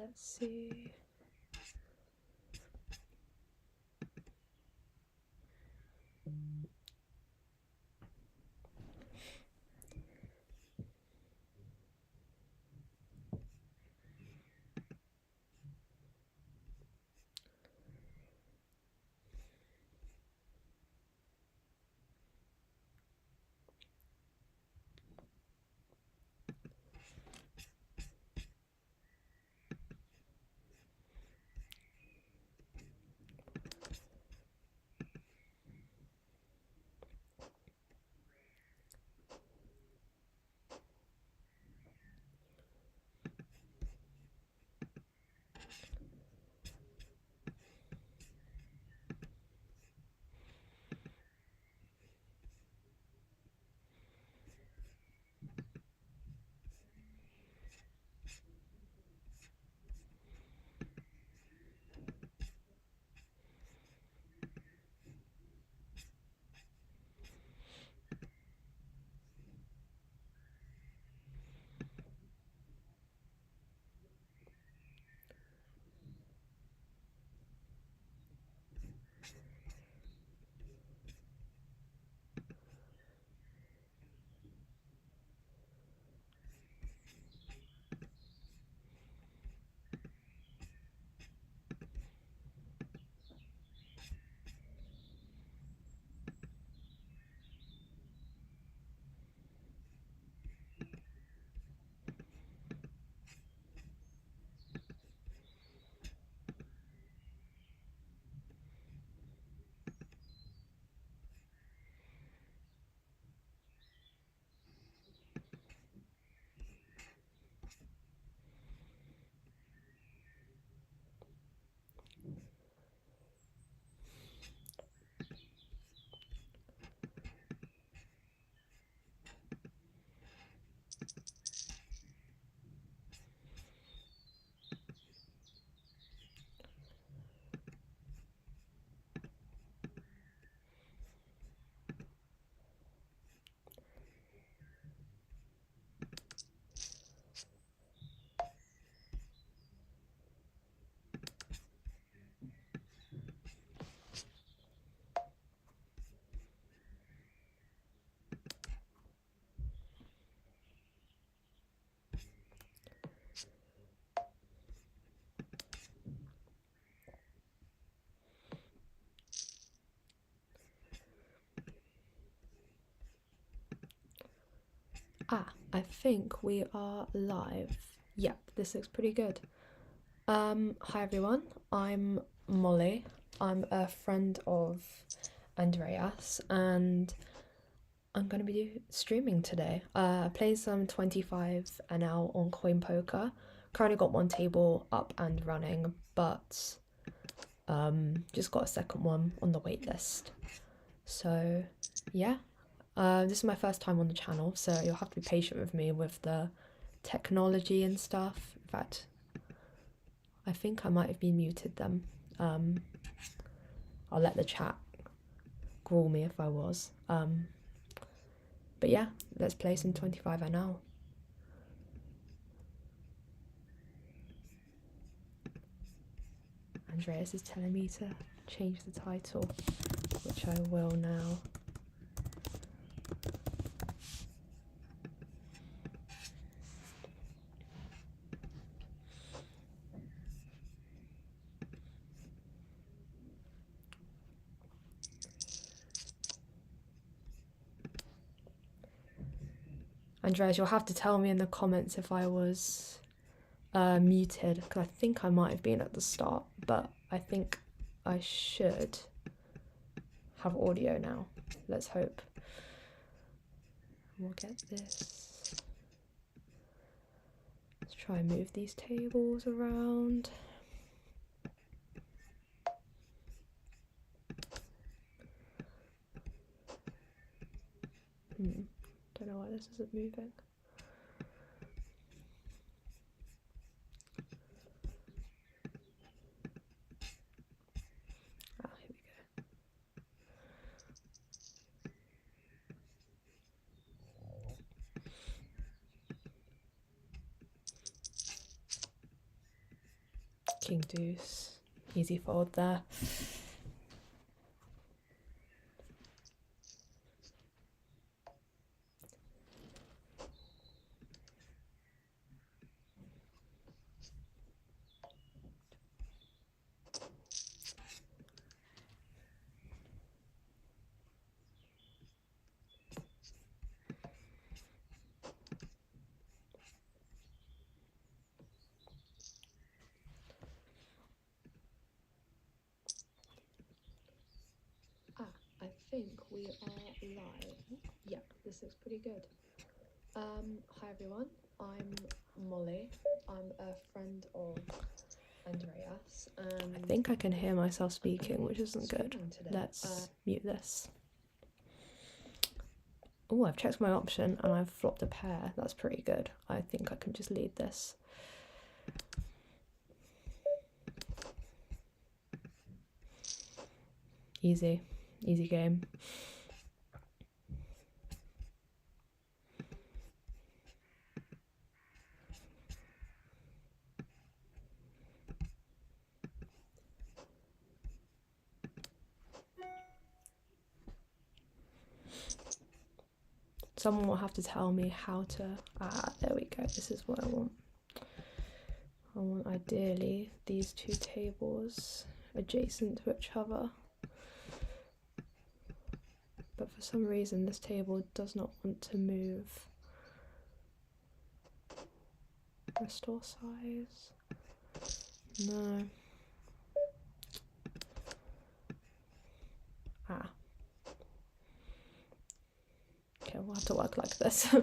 let's see. I think we are live. Yep, this looks pretty good. Hi everyone, I'm Molly. I'm a friend of Andreas and I'm going to be streaming today. I played some 25 NL on CoinPoker. Currently got one table up and running, but just got a second one on the wait list. So yeah. This is my first time on the channel, so you'll have to be patient with me with the technology and stuff. In fact, I think I might have been muted them. I'll let the chat gruel me if I was. But yeah, let's play some 25 NL. Andreas is telling me to change the title, which I will now. Andreas, you'll have to tell me in the comments if I was muted, because I think I might have been at the start, but I think I should have audio now. Let's hope. We'll get this. Let's try and move these tables around. Don't know why this isn't moving. Ah, here we go. King deuce. Easy fold there. I think we are live. Yeah, this looks pretty good. Hi everyone, I'm Molly. I'm a friend of Andreas. I think I can hear myself speaking, which isn't good. Let's mute this. Oh, I've checked my option and I've flopped a pair. That's pretty good. I think I can just lead this. Easy game. Someone will have to tell me how to... there we go. This is what I want. I want ideally these two tables adjacent to each other. But for some reason this table does not want to move. Restore size. No. Okay, we'll have to work like this.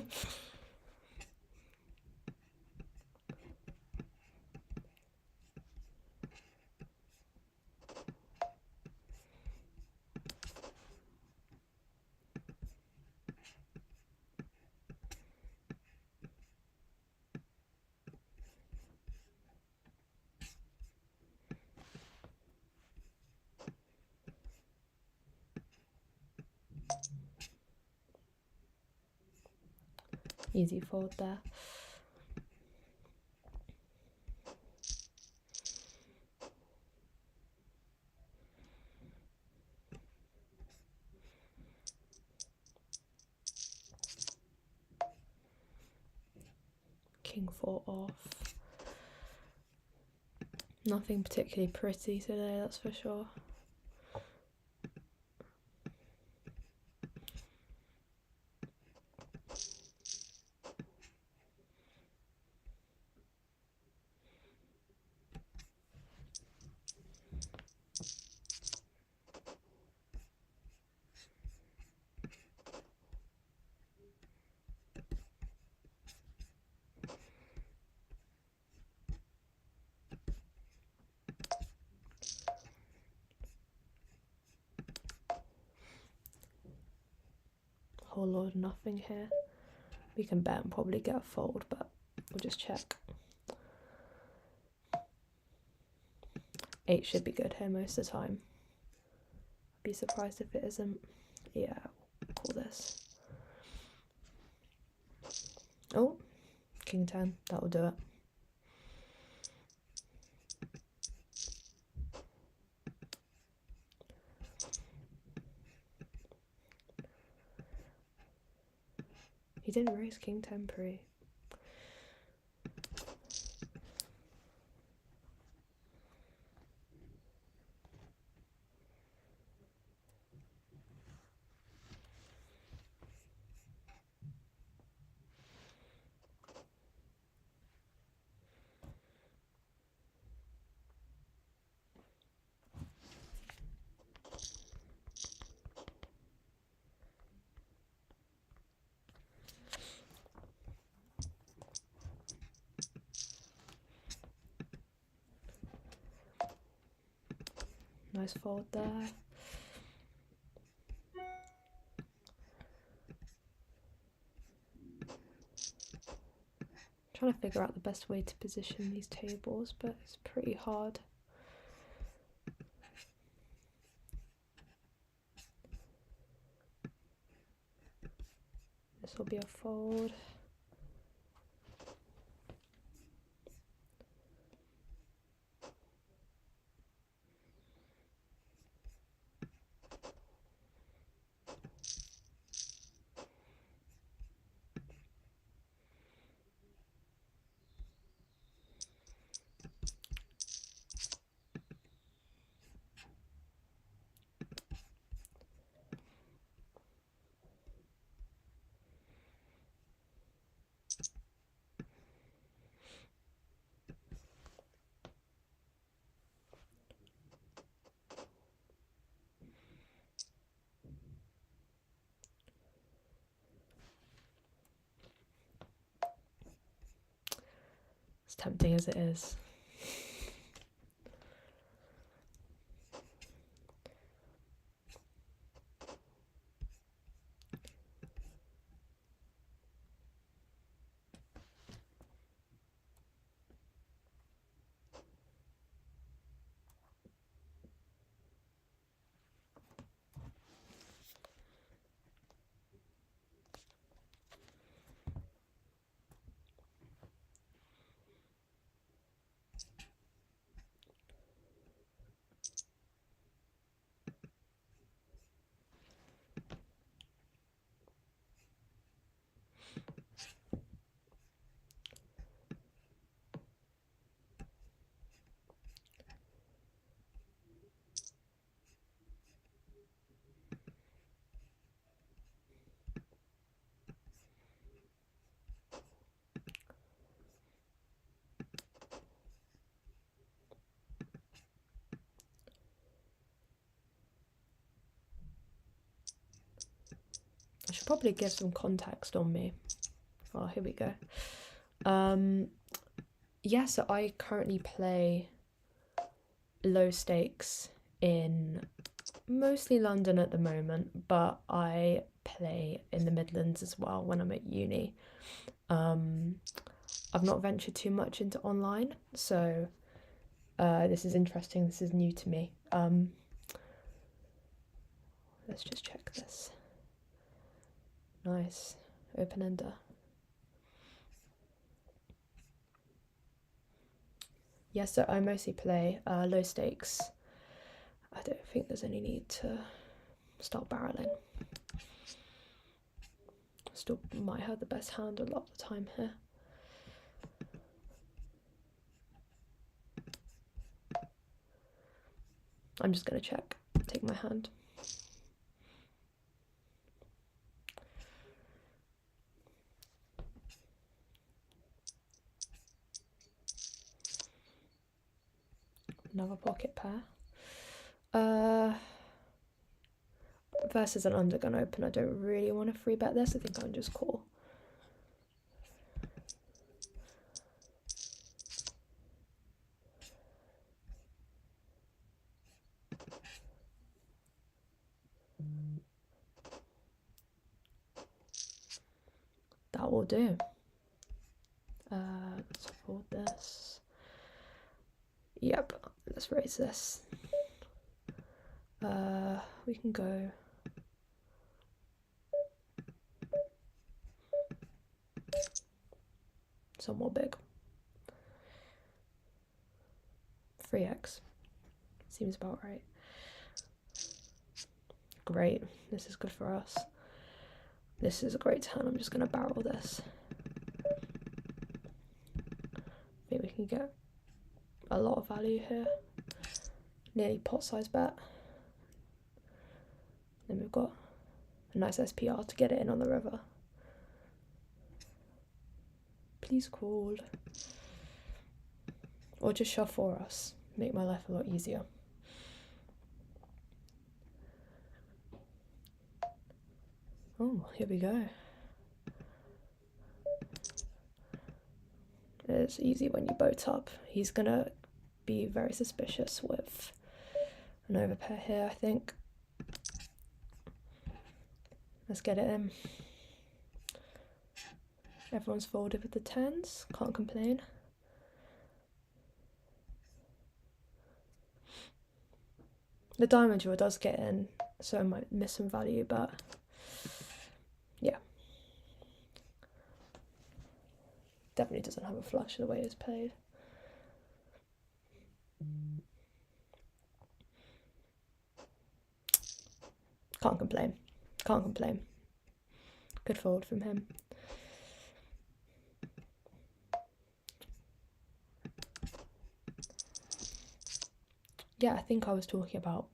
Easy fold there. King 4 off. Nothing particularly pretty today, that's for sure. Whole lot of nothing here. We can bet and probably get a fold, but we'll just check. 8 should be good here most of the time. I'd be surprised if it isn't. Yeah, we'll call this. Oh, King 10, that'll do it. He didn't raise King 10 pre. Nice fold there. Trying to figure out the best way to position these tables, but it's pretty hard. This will be a fold. tempting as it is. I should probably give some context on me. Oh, here we go. Yeah, so I currently play low stakes in mostly London at the moment, but I play in the Midlands as well when I'm at uni. I've not ventured too much into online, so this is interesting. This is new to me. Let's just check this. Nice. Open ender. Yeah, so I mostly play low stakes. I don't think there's any need to start barreling. Still might have the best hand a lot of the time here. I'm just going to check, take my hand. Another pocket pair. Versus an undergun open, I don't really want to free bet this. I think I'll just call. That will do. Let's fold this. Yep, let's raise this. We can go somewhat big. 3x. Seems about right. Great, this is good for us. This is a great turn. I'm just going to barrel this. I think we can get a lot of value here. Nearly pot size bet. Then we've got a nice SPR to get it in on the river. Please call. Or just shove for us. Make my life a lot easier. Oh, here we go. It's easy when you boat up. He's gonna be very suspicious with an overpair here, I think. Let's get it in. Everyone's folded with the tens. Can't complain. The diamond draw does get in, so I might miss some value, but yeah. Definitely doesn't have a flush the way it's played. Can't complain. Can't complain. Good fold from him. Yeah, I think I was talking about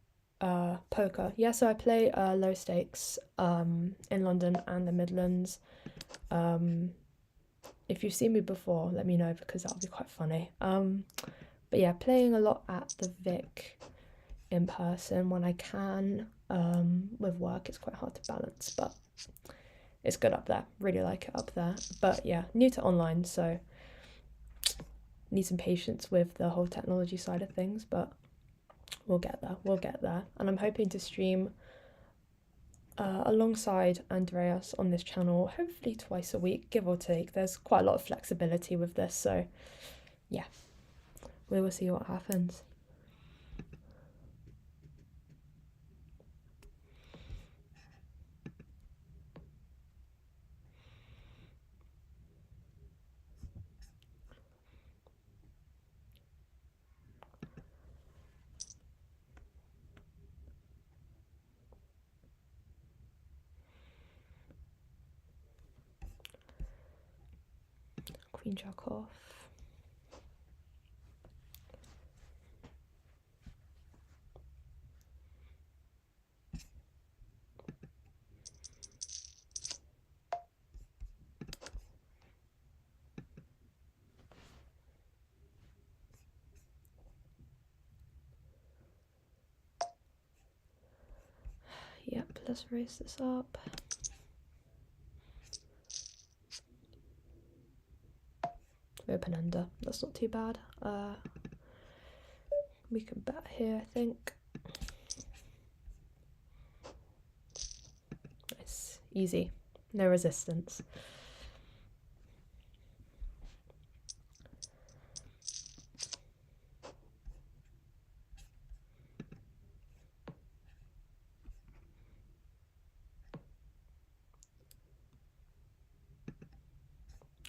poker. Yeah, so I play low stakes in London and the Midlands. If you've seen me before, let me know because that'll be quite funny. But yeah, playing a lot at the Vic in person when I can. With work, it's quite hard to balance, but it's good up there. Really like it up there. But yeah, new to online, so need some patience with the whole technology side of things, but we'll get there. And I'm hoping to stream alongside Andreas on this channel, hopefully twice a week, give or take. There's quite a lot of flexibility with this, so yeah, we will see what happens. Queen jack off. Yep, let's raise this up. Open ender, that's not too bad. We can bet here, I think. Nice, easy, no resistance.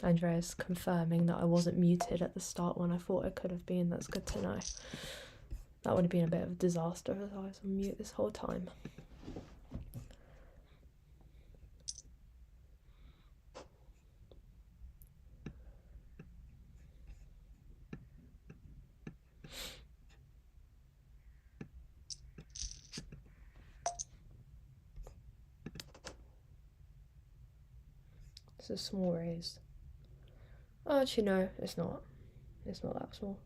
Andreas confirming that I wasn't muted at the start when I thought I could have been. That's good to know. That would have been a bit of a disaster if I was on mute this whole time. It's a small raise. Oh, actually no, it's not. It's not that small.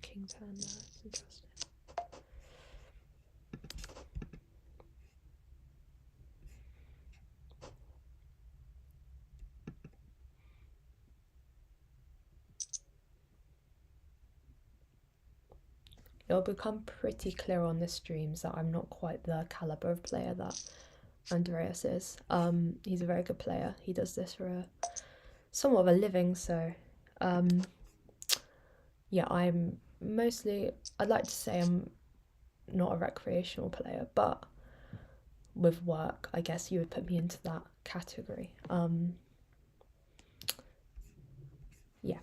King 10 there, it's interesting. It'll become pretty clear on the streams that I'm not quite the caliber of player that Andreas is. He's a very good player. He does this for somewhat of a living, so yeah, I'd like to say I'm not a recreational player, but with work, I guess you would put me into that category. Yeah.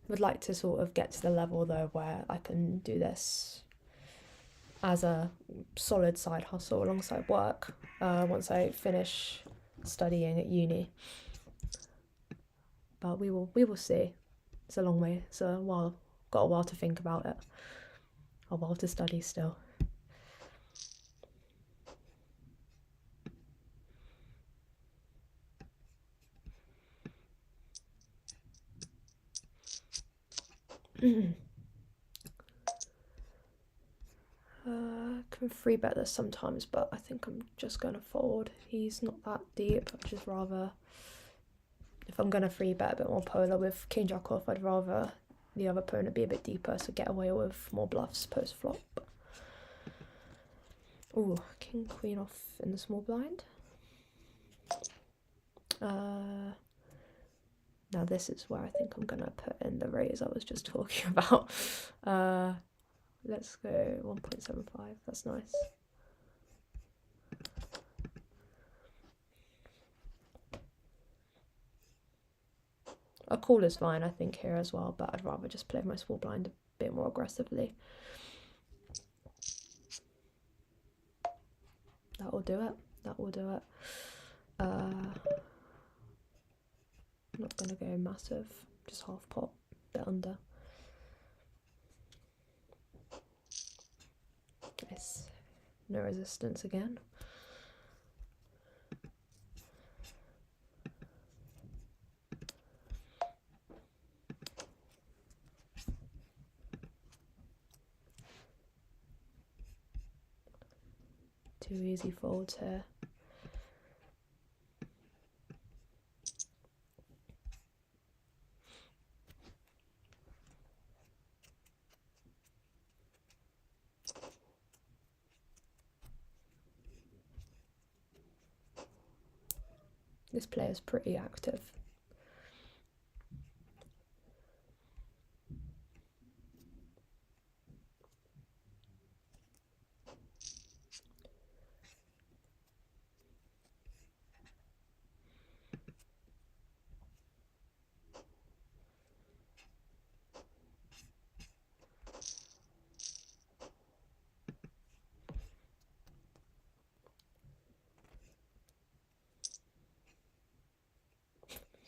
Would like to sort of get to the level though where I can do this as a solid side hustle alongside work once I finish studying at uni. But we will see. It's a long way. It's a while. Got a while to think about it. A while to study still. Can free bet this sometimes, but I think I'm just gonna fold. He's not that deep. I'd just rather, if I'm gonna free bet a bit more polar with king jack off, I'd rather the other opponent be a bit deeper, so get away with more bluffs post flop. Ooh, king queen off in the small blind. Now this is where I think I'm gonna put in the raise I was just talking about. Let's go 1.75, that's nice. A call is fine, I think, here as well, but I'd rather just play my small blind a bit more aggressively. That will do it. That will do it. Not gonna go massive, just half pot, bit under. Nice. No resistance again. Two easy folds here. This player's pretty active.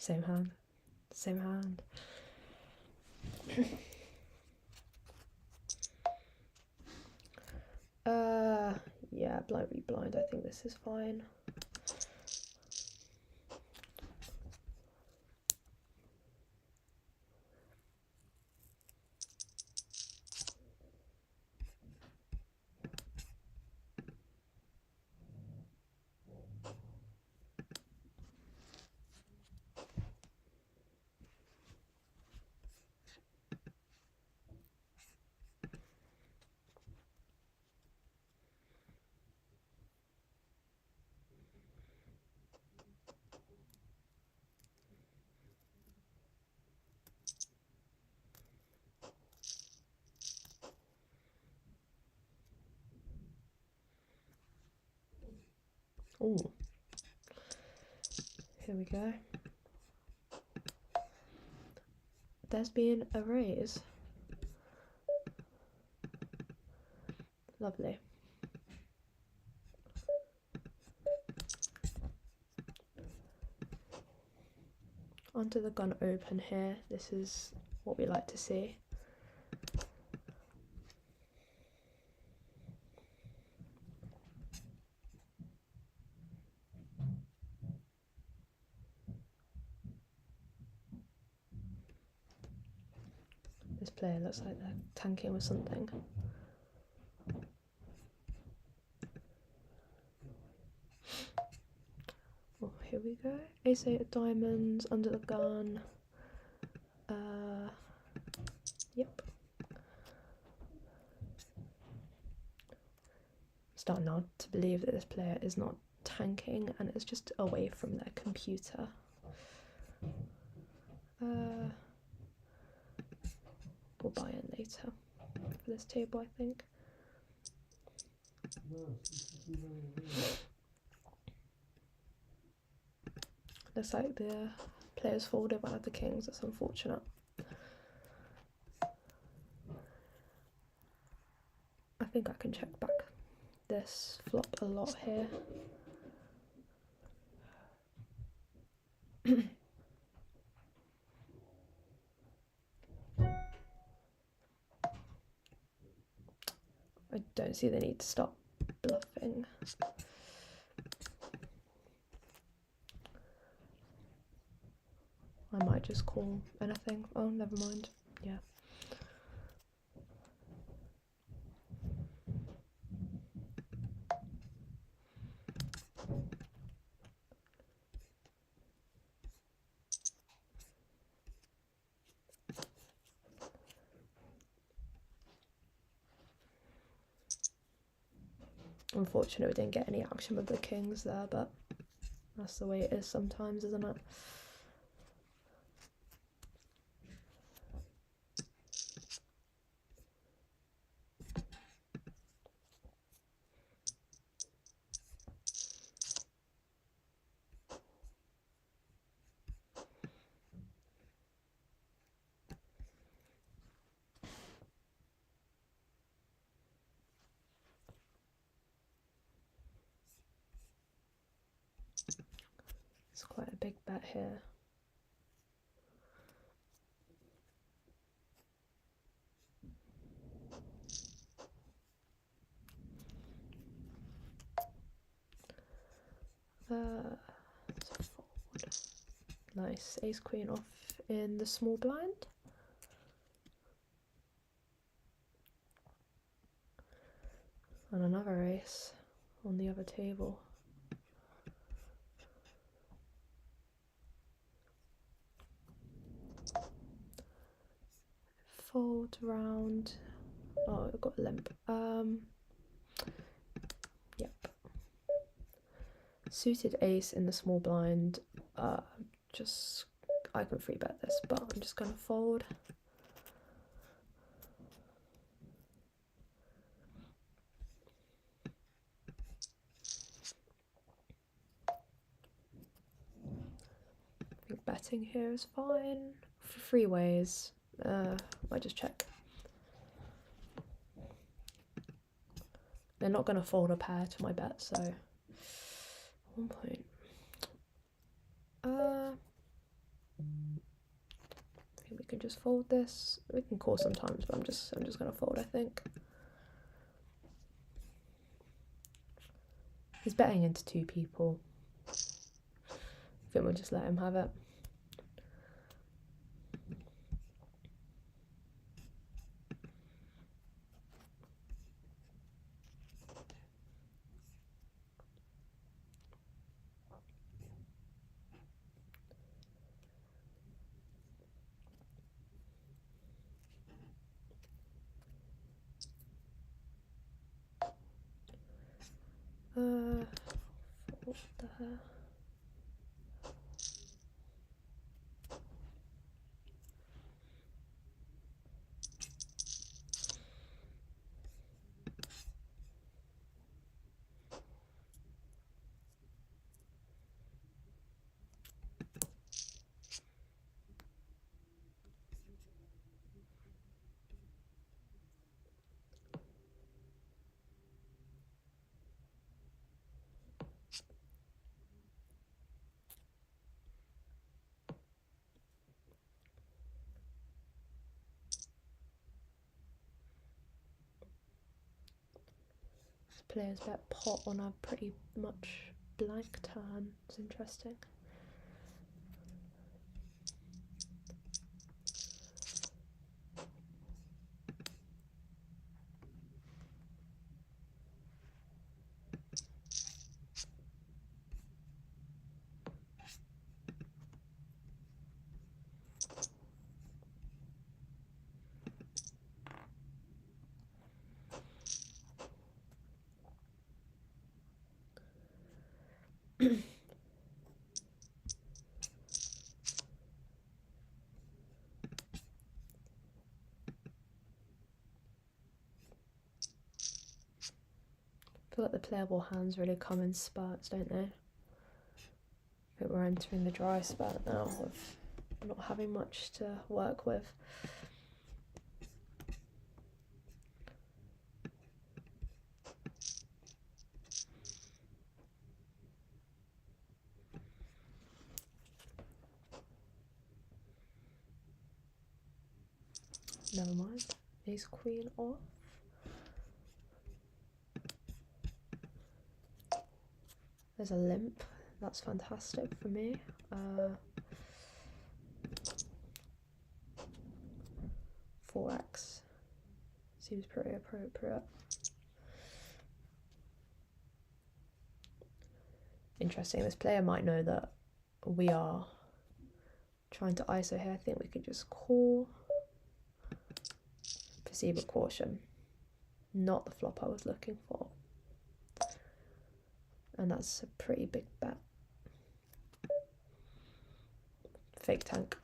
Same hand. Same hand. Yeah, blind read blind. I think this is fine. Ooh. Here we go. There's been a raise. Lovely. Onto the gun open here. This is what we like to see. This player looks like they're tanking with something. Oh, here we go. Ace-8 of diamonds, under the gun. Yep. Starting now to believe that this player is not tanking and is just away from their computer. We'll buy in later for this table, I think. Looks like the players folded one of the kings. That's unfortunate. I think I can check back this flop a lot here. I don't see the need to stop bluffing. I might just call anything. Oh, never mind. Yeah. Unfortunately, we didn't get any action with the kings there, but that's the way it is sometimes, isn't it? It's quite a big bet here. Fold. Nice. Ace queen off in the small blind. And another ace. on the other table. Fold round. Oh, I've got a limp. Yep. Suited ace in the small blind. Just I can free bet this, but I'm just gonna fold. I think betting here is fine. For three ways. I just check. They're not gonna fold a pair to my bet, so 1 point. I think we can just fold this. We can call sometimes, but I'm just gonna fold, I think. He's betting into two people. I think we'll just let him have it. Fold there. Players bet pot on a pretty much blank turn. It's interesting. I feel like the playable hands really come in spurts, don't they? I think we're entering the dry spurt now with not having much to work with. Never mind. Ace queen off. There's a limp. That's fantastic for me. 4x seems pretty appropriate. Interesting. This player might know that we are trying to ISO here. I think we could just call. Proceed with caution. Not the flop I was looking for. And that's a pretty big bet. Fake tank.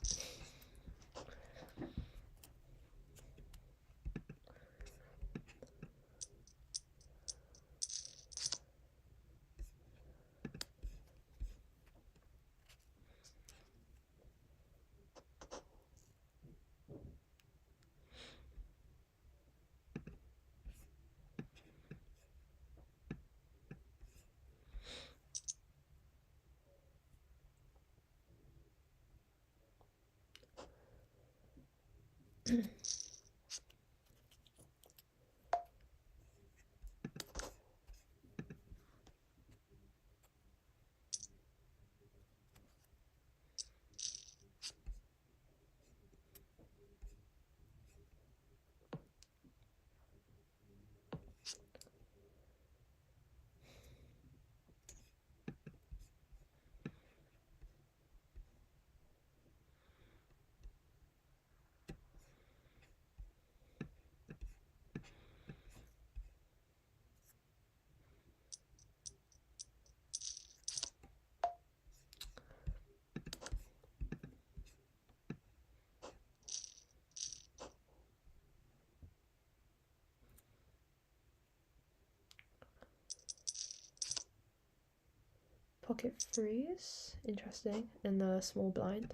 Pocket threes, interesting, in the small blind.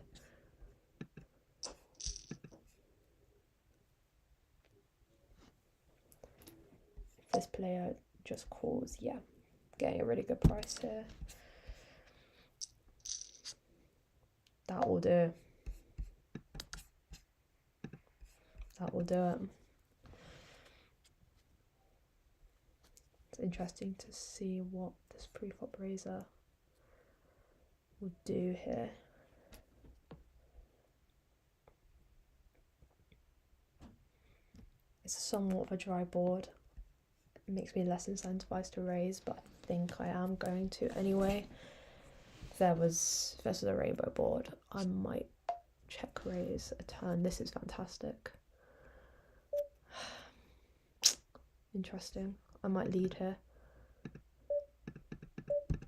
This player just calls, yeah, getting a really good price here. That will do. That will do it. It's interesting to see what this pre-flop raiser will do here. It's somewhat of a dry board. It makes me less incentivized to raise, but I think I am going to anyway. If this was a rainbow board, I might check raise a turn. This is fantastic. Interesting. I might lead here.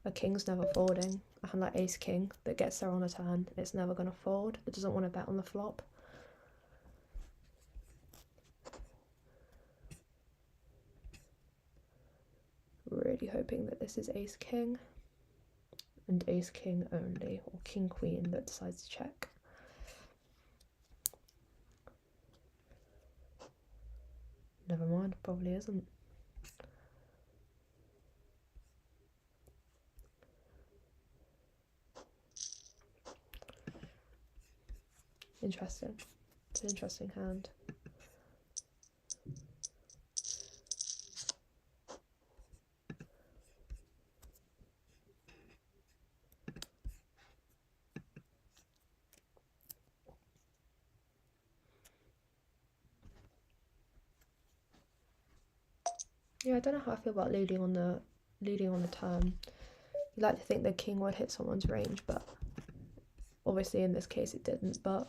A king's never folding. A hand like ace king that gets there on a turn, it's never going to fold. It doesn't want to bet on the flop. Really hoping that this is ace king and ace king only, or king queen that decides to check. Never mind, probably isn't. Interesting. It's an interesting hand. Yeah, I don't know how I feel about leading on the turn. You like to think the king would hit someone's range, but obviously in this case it didn't. But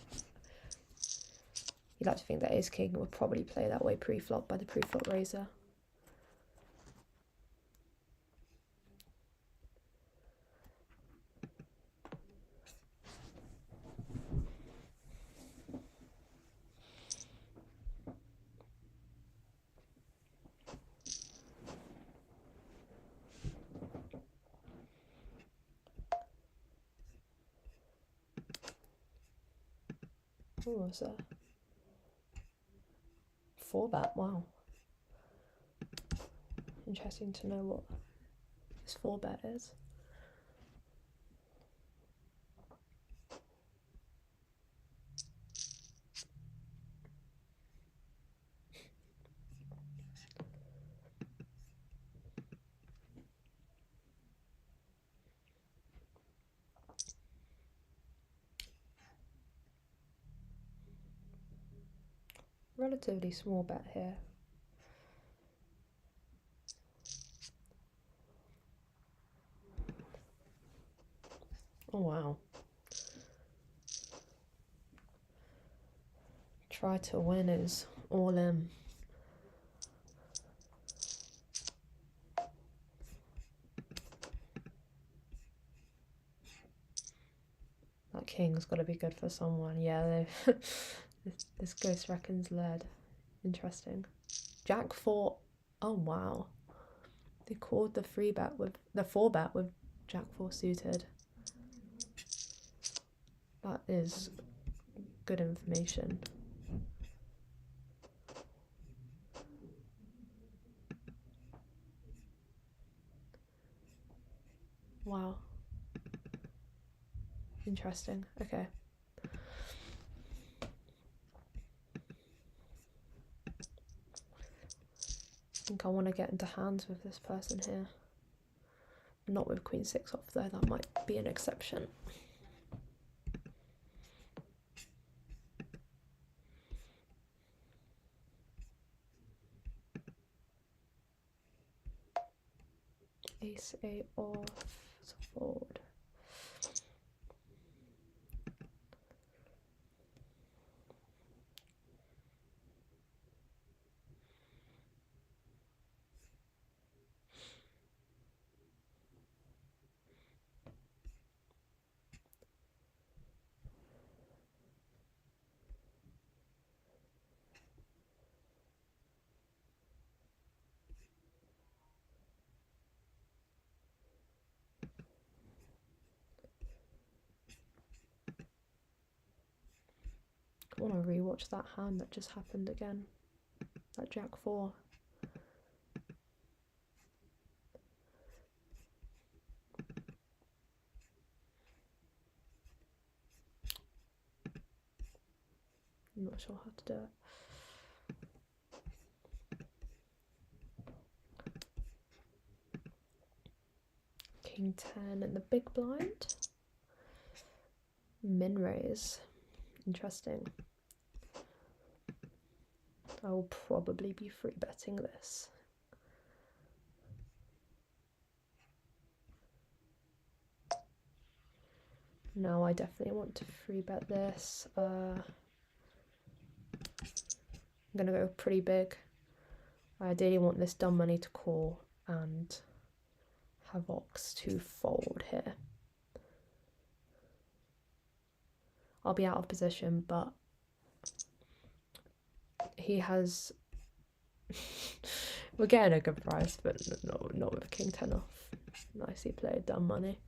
you like to think that ace king would probably play that way pre-flop by the pre-flop raiser. What was that? 4-bet, wow. Interesting to know what this 4-bet is. Relatively small bet here. Oh wow. Try to win is all in. That king's got to be good for someone. Yeah, this ghost reckons lead. Interesting. Jack 4. Oh wow. They called the 3-bet with the 4-bet with Jack 4 suited. That is good information. Wow. Interesting. Okay. I think I want to get into hands with this person here. Not with queen 6 off though, that might be an exception. Ace 8 off, so fold. want to rewatch that hand that just happened again. That Jack 4. I'm not sure how to do it. King 10 in the big blind. Min raise. Interesting. I will probably be free betting this. No, I definitely want to free bet this. I'm gonna go pretty big. I ideally want this dumb money to call and have Ox to fold here. I'll be out of position, but he has. We're getting a good price, but not with King 10 off. Nicely played, dumb money.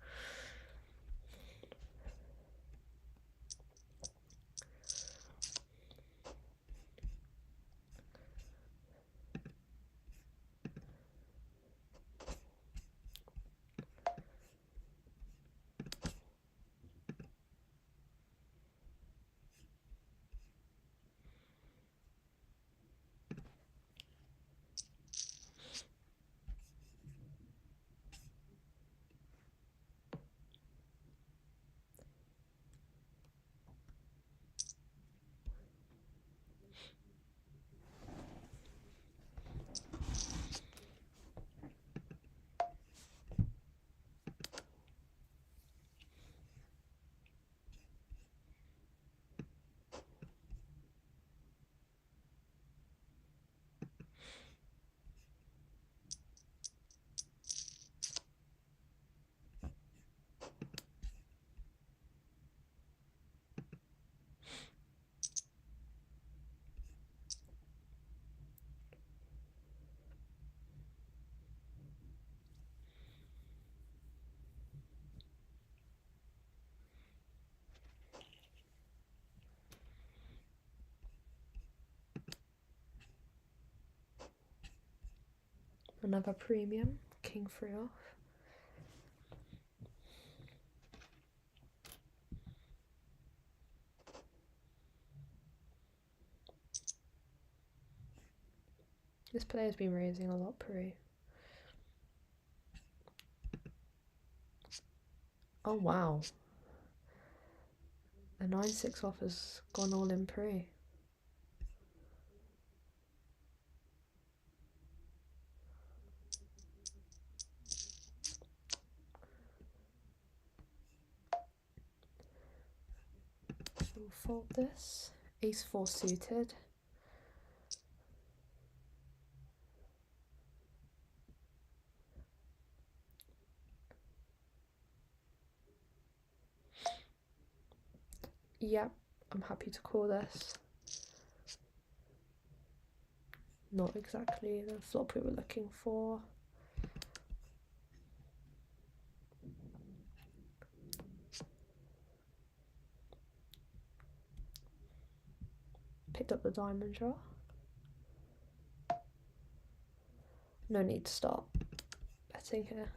Another premium, King 3 off. This player's been raising a lot pre. Oh wow. A 9-6 off has gone all in pre. We'll fold this. Ace 4 suited. Yep, I'm happy to call this. Not exactly the flop we were looking for. Picked up the diamond draw. No need to start betting here.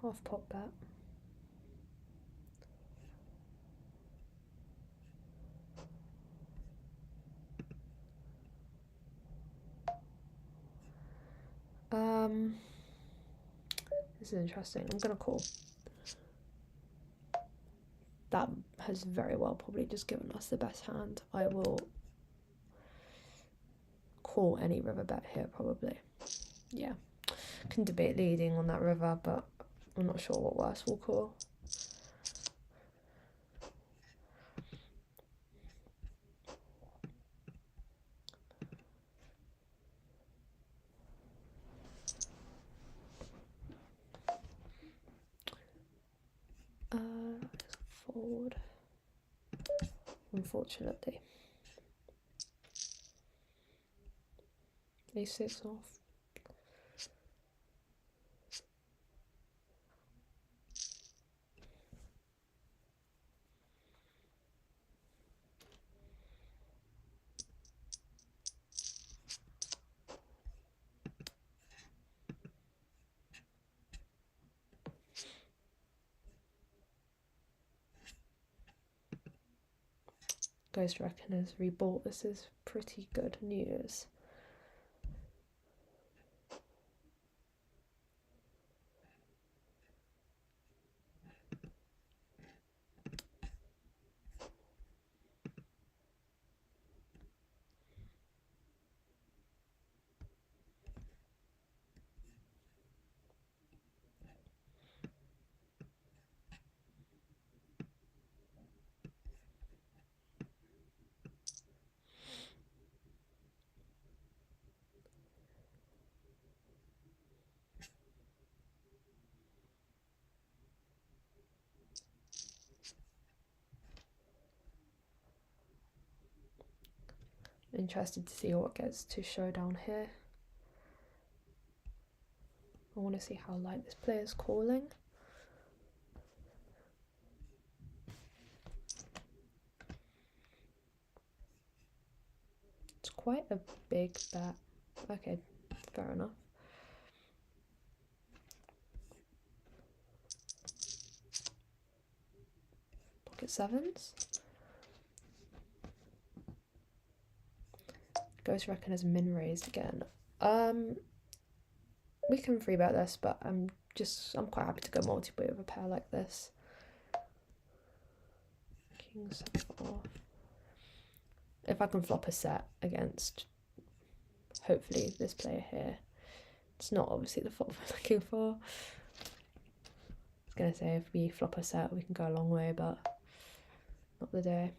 Half pot bet. This is interesting. I'm gonna call. That has very well probably just given us the best hand. I will call any river bet here probably. Yeah. Can debate leading on that river, but I'm not sure what worse we'll call. Fold. Unfortunately. A6 off. Ghost Reckoners rebought. This is pretty good news. Interested to see what gets to showdown here. I want to see how light this player is calling. It's quite a big bet. Okay, fair enough. Pocket sevens. Ghost Reckoner's min raised again. We can free bet this, but I'm quite happy to go multi-way with a pair like this. King 7 off. If I can flop a set against, hopefully, this player here. It's not obviously the flop we're looking for. I was going to say, if we flop a set, we can go a long way, but not the day.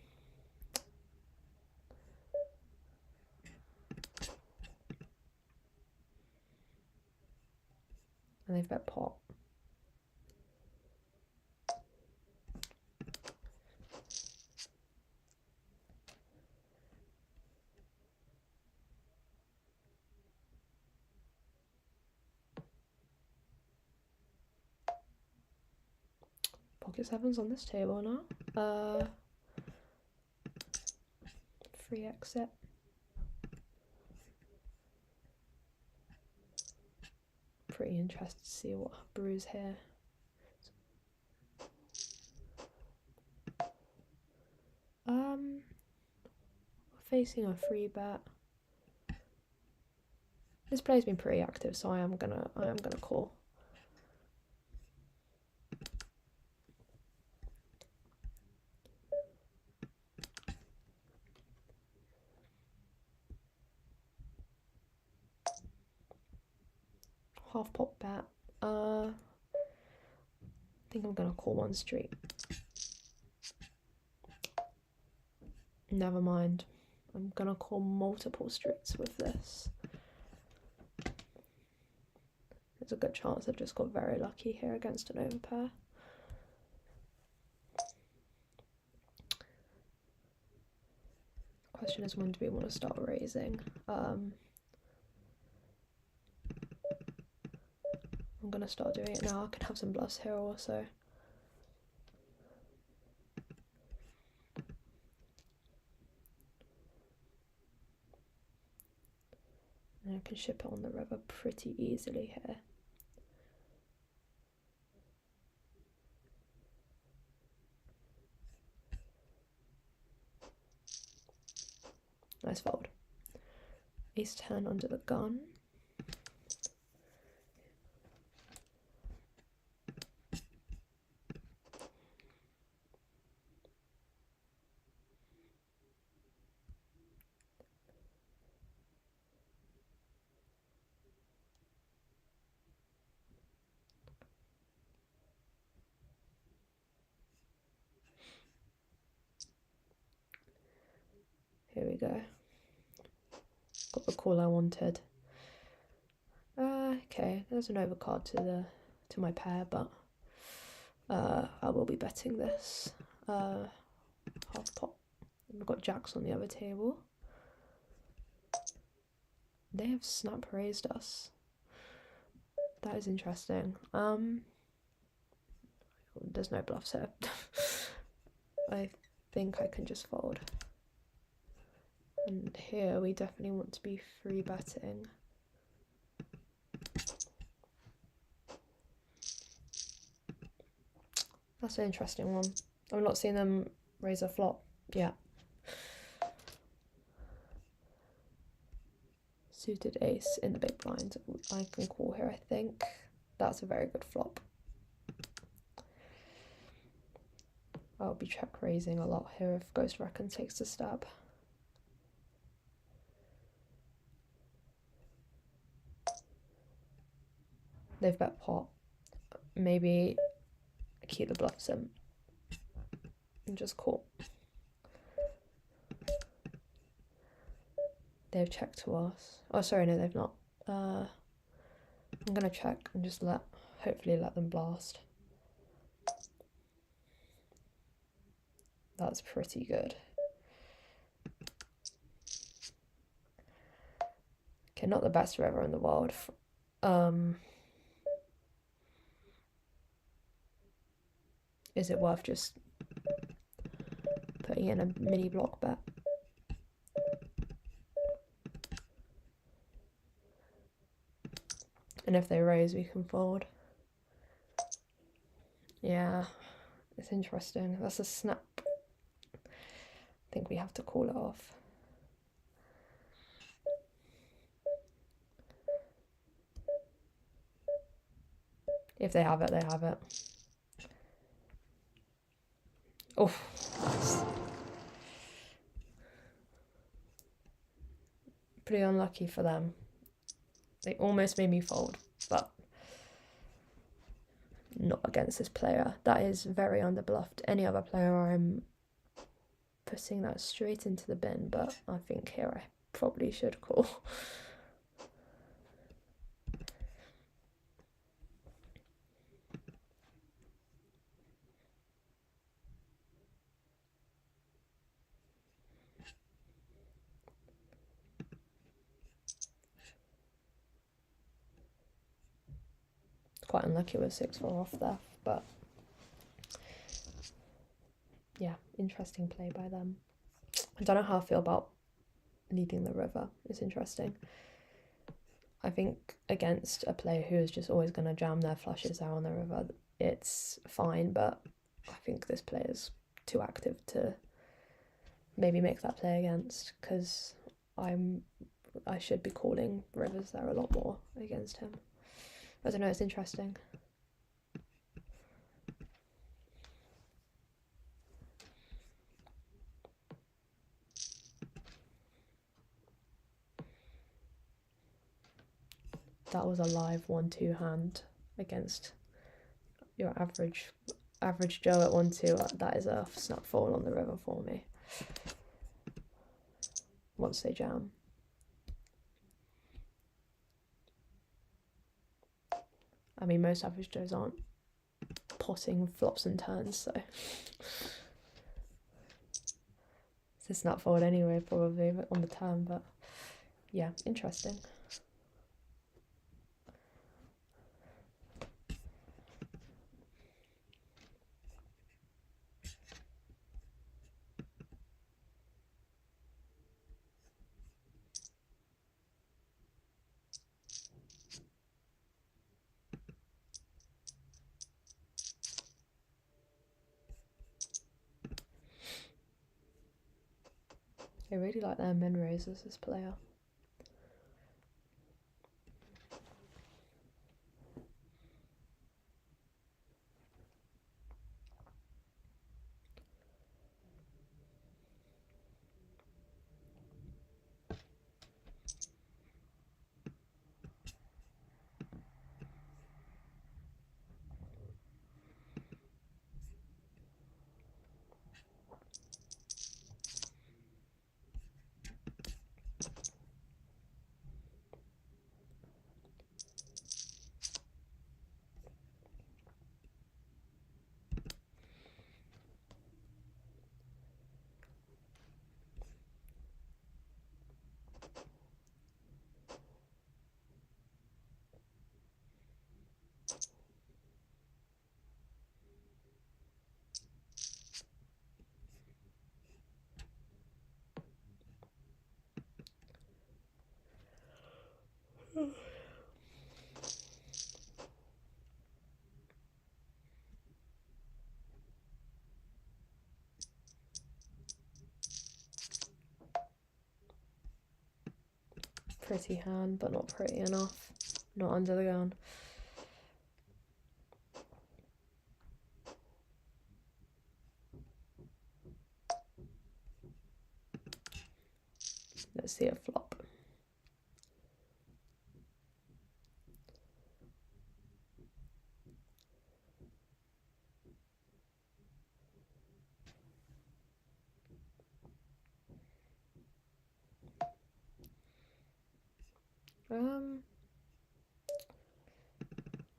And they've bet pot. Pocket sevens on this table now. Free exit. Pretty interested to see what brews here. We're facing a free bet. This player's been pretty active, so I am gonna call. Half pot bet. I think I'm gonna call one street. Never mind. I'm gonna call multiple streets with this. There's a good chance I've just got very lucky here against an overpair. The question is, when do we want to start raising? I'm gonna start doing it now. I can have some bluffs here also. And I can ship it on the river pretty easily here. Nice fold. Ace 10 under the gun. Here we go. Got the call I wanted. Okay, there's an overcard to my pair, but I will be betting this. Half pot. We've got jacks on the other table. They have snap raised us. That is interesting. There's no bluffs here. I think I can just fold. And here we definitely want to be free betting. That's an interesting one. I'm not seeing them raise a flop yet. Suited ace in the big blind. I can call here, I think. That's a very good flop. I'll be check raising a lot here if Ghost Recon takes a stab. They've bet pot. Maybe keep the bluffs in and just call. They've checked to us. Oh, sorry, no, they've not. I'm gonna check and just hopefully let them blast. That's pretty good. Okay, not the best river in the world. Is it worth just putting in a mini block bet? And if they raise, we can fold. Yeah, it's interesting. That's a snap. I think we have to call it off. If they have it, they have it. Oh, nice. Pretty unlucky for them. They almost made me fold, but not against this player. That is very underbluffed. Any other player, I'm putting that straight into the bin, but I think here I probably should call. Quite unlucky with 6-4 off there, but yeah, interesting play by them. I don't know how I feel about leading the river. It's interesting. I think against a player who is just always going to jam their flushes there on the river, it's fine, but I think this player is too active to maybe make that play against, because I should be calling rivers there a lot more against him. I don't know, it's interesting. That was a live 1-2 hand against your average Joe at 1-2. That is a snap fold on the river for me. Once they jam. I mean, most average Joes aren't potting flops and turns, so it's a snap fold anyway, probably on the turn, but yeah, interesting. I really like their min raises, this player. pretty hand, but not pretty enough. Not under the gun. Let's see a flop.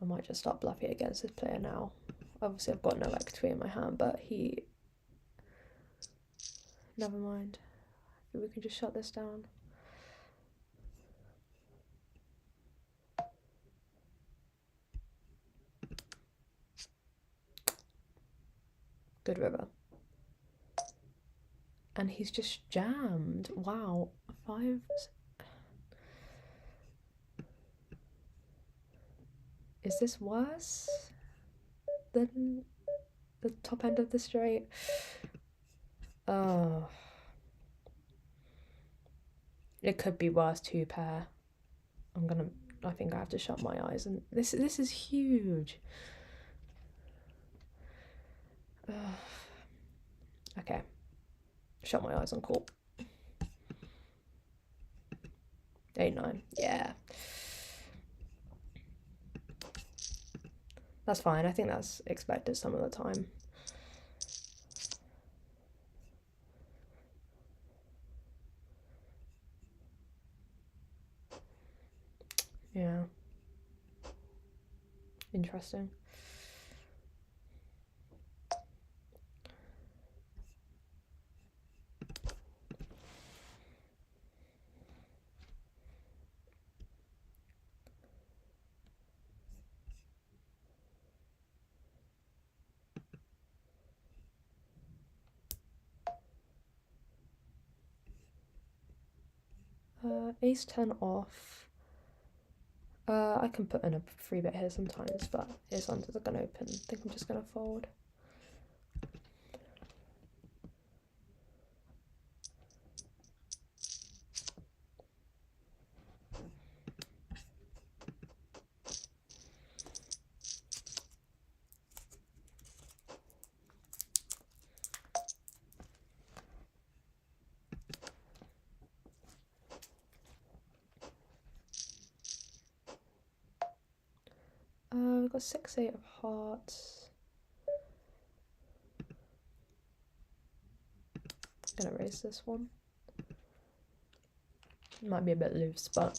I might just start bluffing against this player now. Obviously I've got no equity in my hand, but he... Never mind. We can just shut this down. Good river. And he's just jammed. Wow. 5... Is this worse than the top end of the straight? Oh. It could be worse, 2-pair. I think I have to shut my eyes, and this is huge. Okay. Shut my eyes on call. 8-9. Yeah. That's fine. I think that's expected some of the time. Yeah. Interesting. Ace 10 off. I can put in a free bet here sometimes, but it's under the gun open. I think I'm just gonna fold. We've got 6-8 of hearts. I'm gonna raise this one. Might be a bit loose, but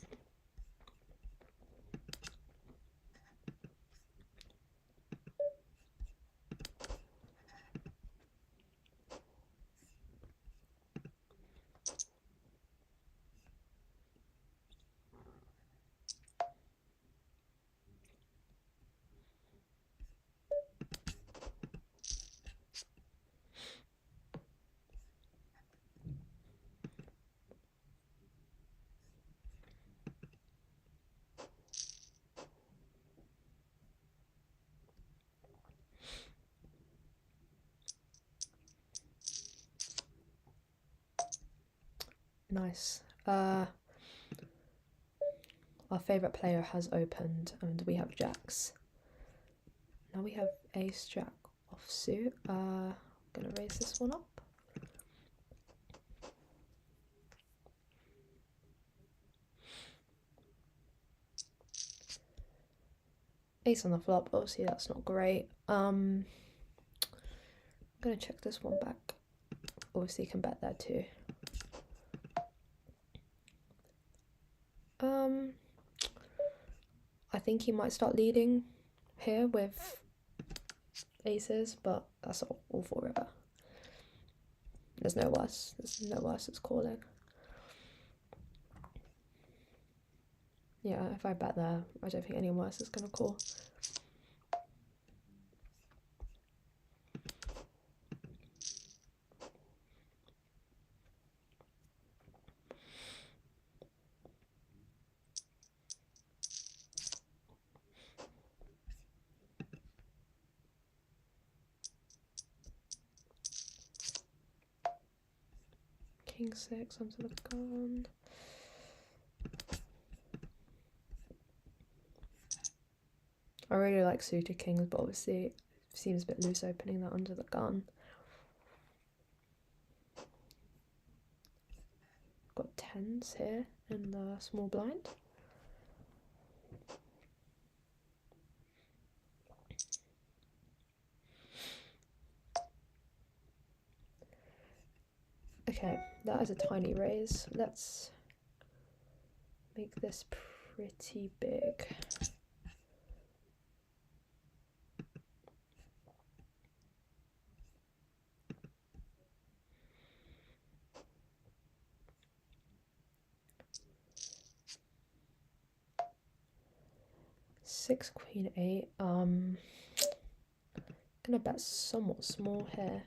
nice. Our favourite player has opened, and we have jacks. Now we have ace jack offsuit. I'm gonna raise this one up. Ace on the flop, obviously that's not great. I'm gonna check this one back. Obviously you can bet there too. I think he might start leading here with aces, but that's all for river. There's no worse. There's no worse it's calling. Yeah, if I bet there, I don't think any worse is gonna call. King 6 onto the gun. I really like suited kings, but obviously it seems a bit loose opening that under the gun. Got tens here in the small blind. Okay, that is a tiny raise. Let's make this pretty big. Six, queen, eight. Gonna bet somewhat small here.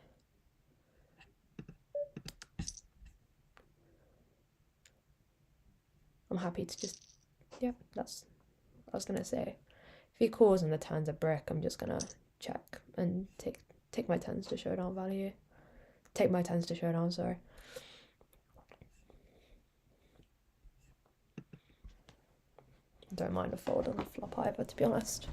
I'm happy to just, yeah, that's what I was gonna say. If he calls and the turn's a brick, I'm just gonna check and take my tens to showdown value. Take my tens to showdown, sorry. Don't mind a fold on the flop either, to be honest.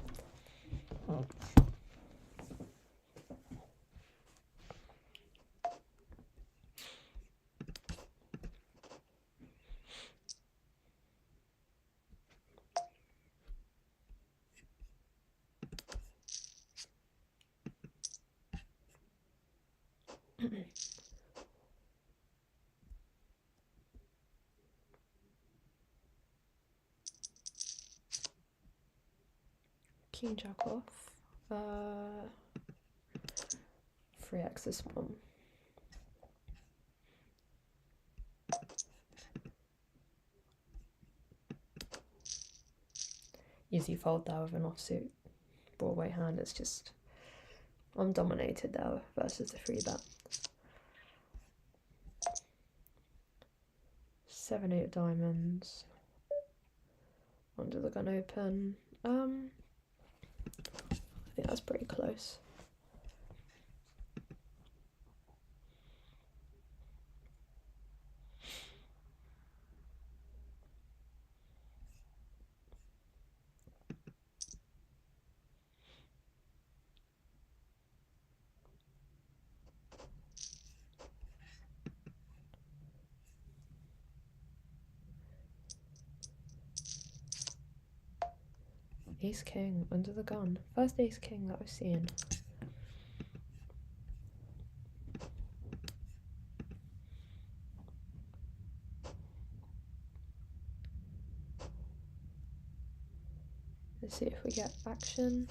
King jack off. 3x this one. Easy fold there with an offsuit Broadway hand. It's just, I'm dominated there versus the 3-bet. 7, 8 diamonds. Under the gun open. I think that's pretty close. Ace king under the gun. First ace king that I've seen. Let's see if we get action.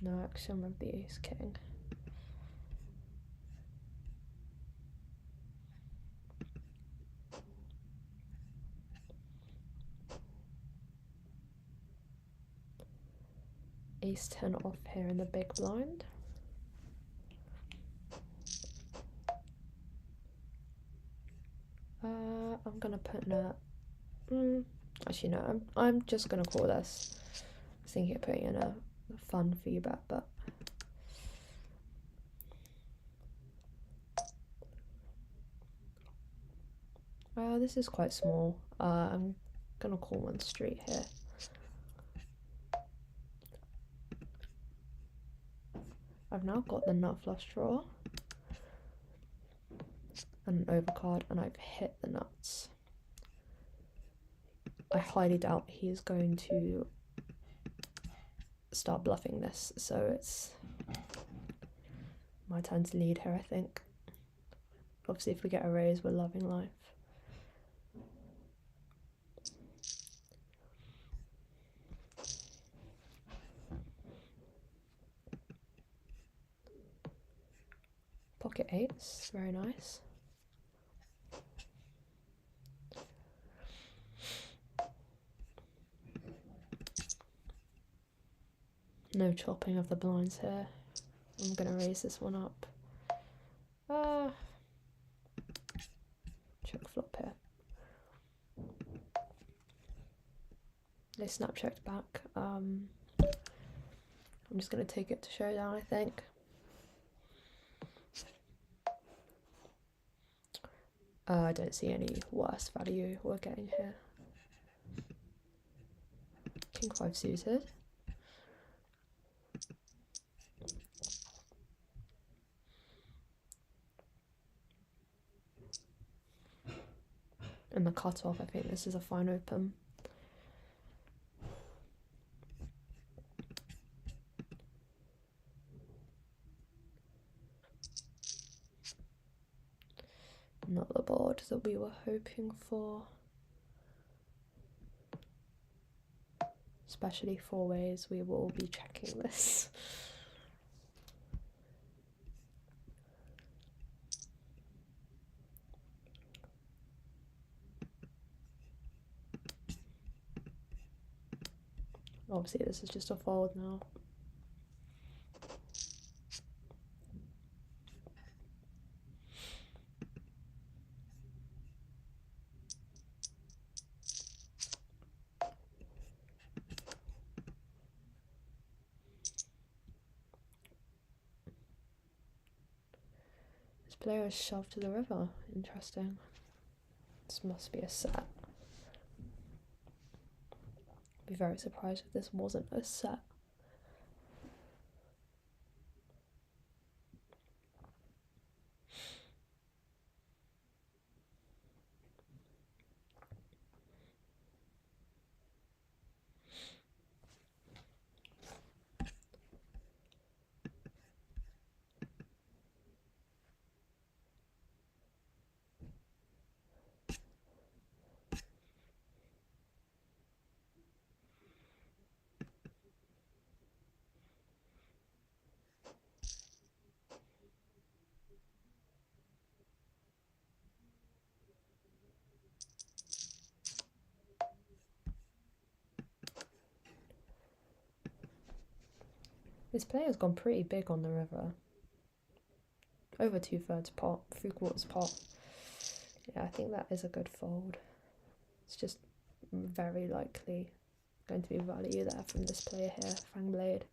No action with the ace king. Ace 10 off here in the big blind. I'm gonna put in a. Actually, no. I'm just gonna call this. I was thinking of putting in a fun feedback, but this is quite small. I'm gonna call one straight here. I've now got the nut flush draw and an overcard, and I've hit the nuts. I highly doubt he is going to start bluffing this, so it's my turn to lead here, I think. Obviously, if we get a raise, we're loving life. Pocket eights, very nice. No chopping of the blinds here. I'm gonna raise this one up. Check flop here. They snap checked back. I'm just gonna take it to showdown, I think. I don't see any worse value we're getting here. King 5 suited. in the cutoff. I think this is a fine open. Not the board that we were hoping for. Especially four ways, we will be checking this. Obviously this is just a fold now. This player is shoved to the river. Interesting. This must be a set. I'd be very surprised if this wasn't a set. This player's gone pretty big on the river. Over 2/3 pot, 3/4 pot. Yeah, I think that is a good fold. It's just very likely going to be value there from this player here, Fang Blade.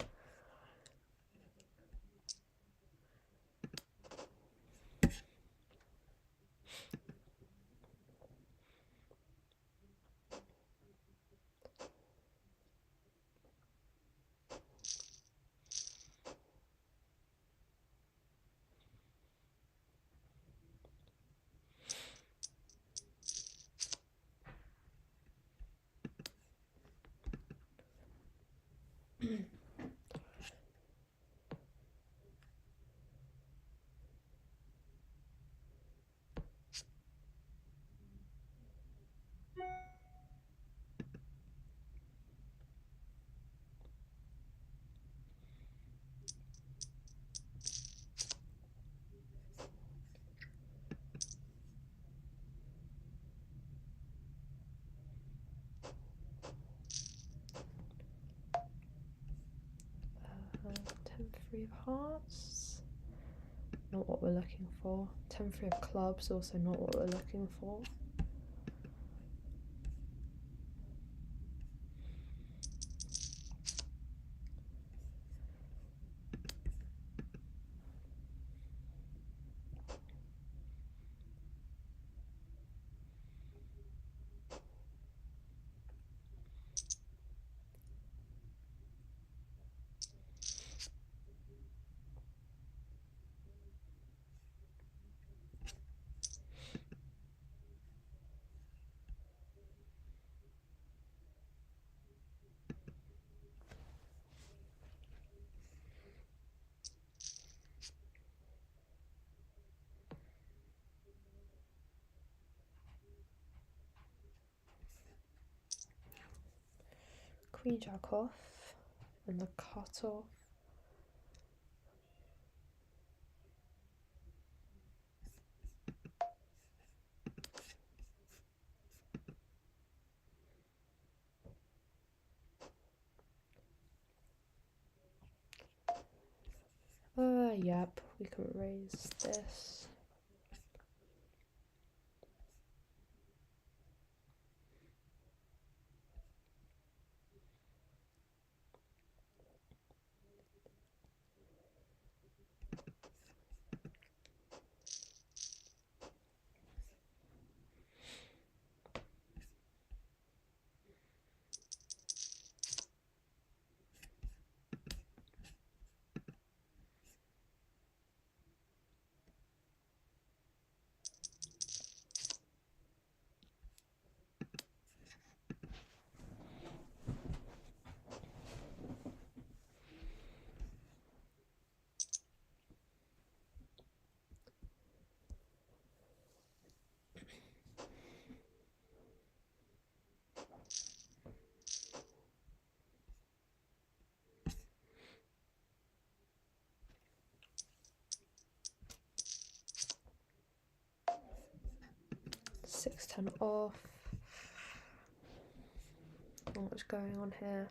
Three of hearts, not what we're looking for. 10-3 of clubs, also not what we're looking for. Queen Jack off and the cut off. Yep, we can raise this. 6-10 off. Not much going on here.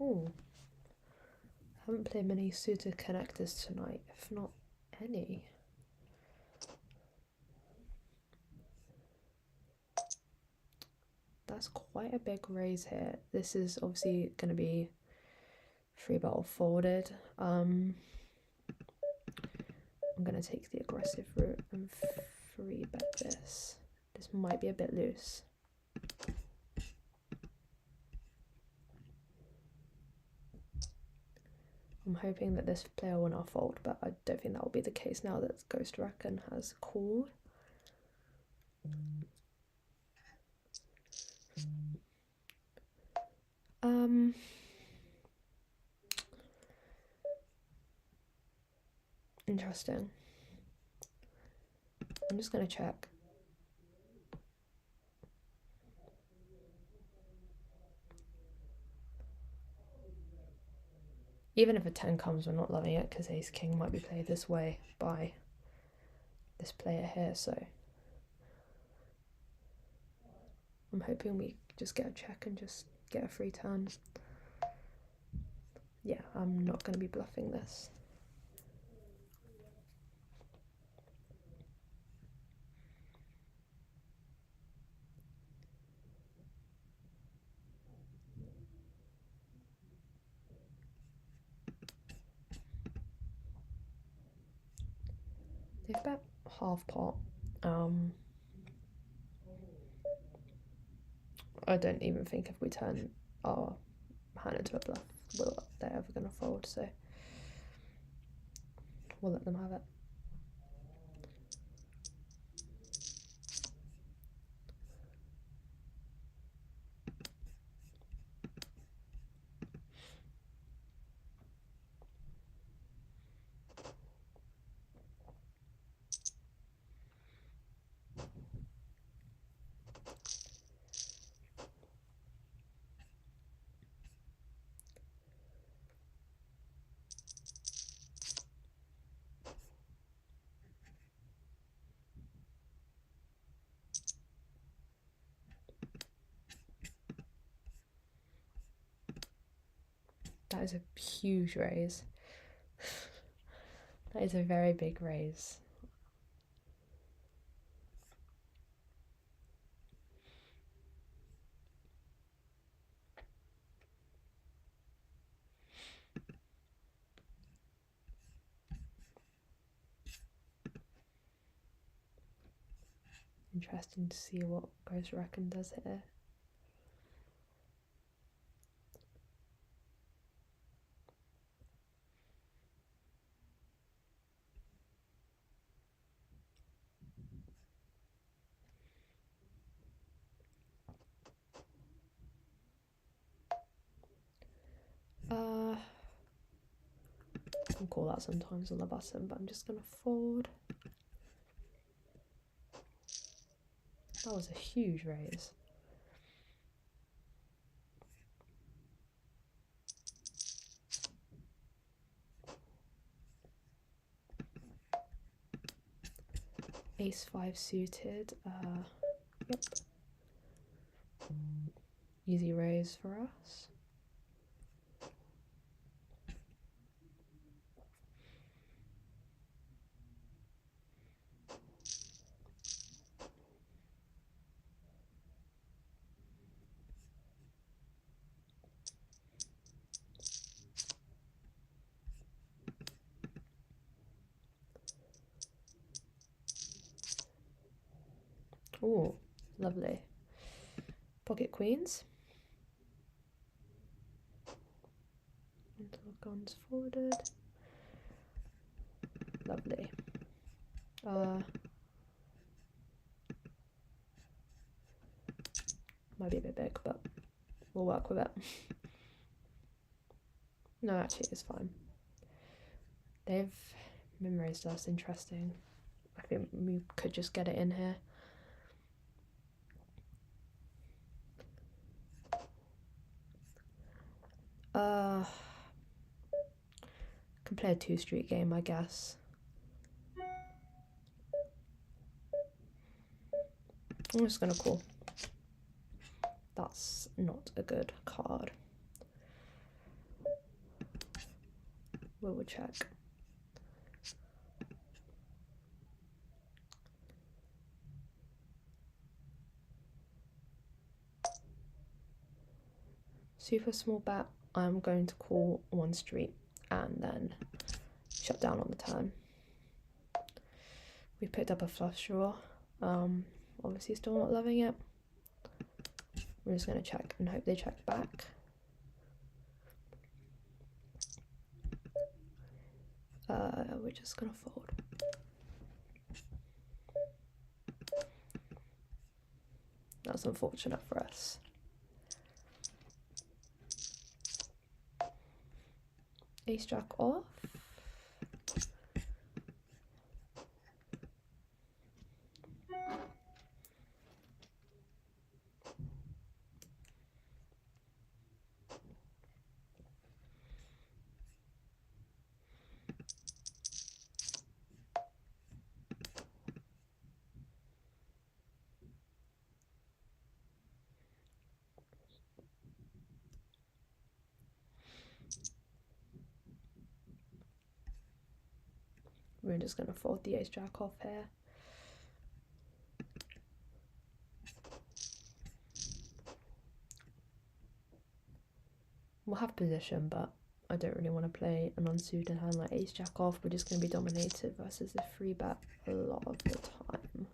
Oh, haven't played many suited connectors tonight, if not any. That's quite a big raise here. This is obviously going to be free bet or folded. I'm going to take the aggressive route and free bet this. This might be a bit loose. I'm hoping that this player will not fold, but I don't think that will be the case now that Ghost Recon has called. Interesting. I'm just going to check. Even if a 10 comes, we're not loving it because Ace King might be played this way by this player here, so I'm hoping we just get a check and just get a free turn. Yeah, I'm not going to be bluffing this. They've bet half pot. I don't even think if we turn our hand into a bluff, they're ever going to fold, so we'll let them have it. That is a huge raise. That is a very big raise. Interesting to see what Ghost Recon does here. I can call that sometimes on the button, but I'm just going to fold. That was a huge raise. Ace 5 suited. Yep. Easy raise for us. Lovely. Pocket queens. Until guns forwarded. Lovely. Might be a bit big, but we'll work with it. No, actually, it's fine. They've memorized us. Interesting. I think we could just get it in here. Can play a 2-street game, I guess. I'm just gonna call. That's not a good card. We will check. Super small bet. I'm going to call 1 street and then shut down on the turn. We picked up a flush draw. Obviously still not loving it. We're just going to check and hope they check back. We're just going to fold. That's unfortunate for us. Ace jack off. We're just going to fold the ace jack off here. We'll have position, but I don't really want to play an unsuited hand like ace jack off. We're just going to be dominated versus a free bet a lot of the time.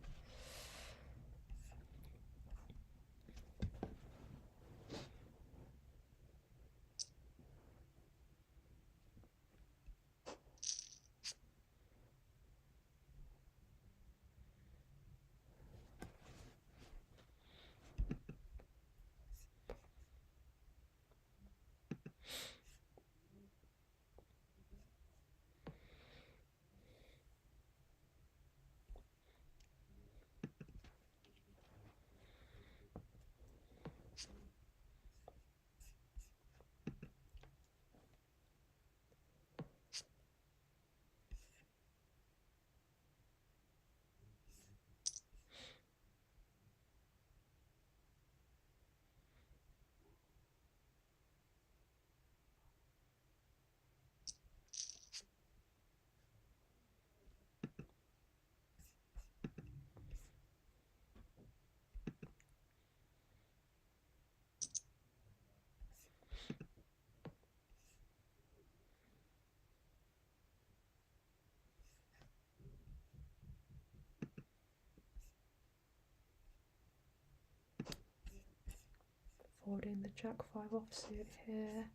Folding the jack 5 offsuit here.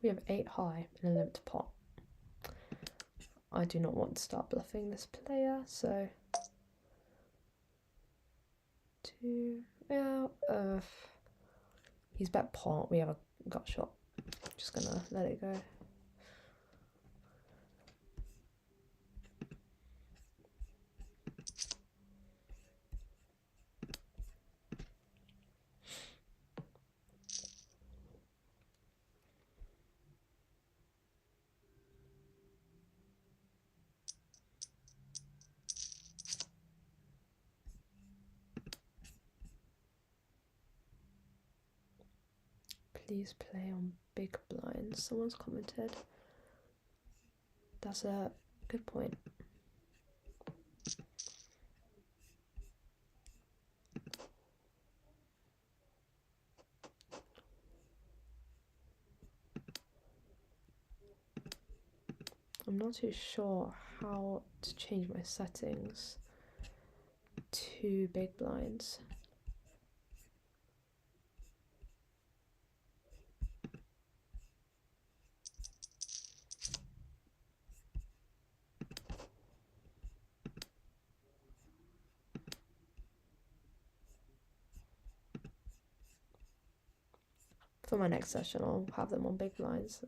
We have 8 high in a limp pot. I do not want to start bluffing this player, so 2 out. He's bet pot. We have a gut shot. Just gonna let it go. Please play on big blinds. Someone's commented. That's a good point. I'm not too sure how to change my settings to big blinds. For my next session, I'll have them on big blinds.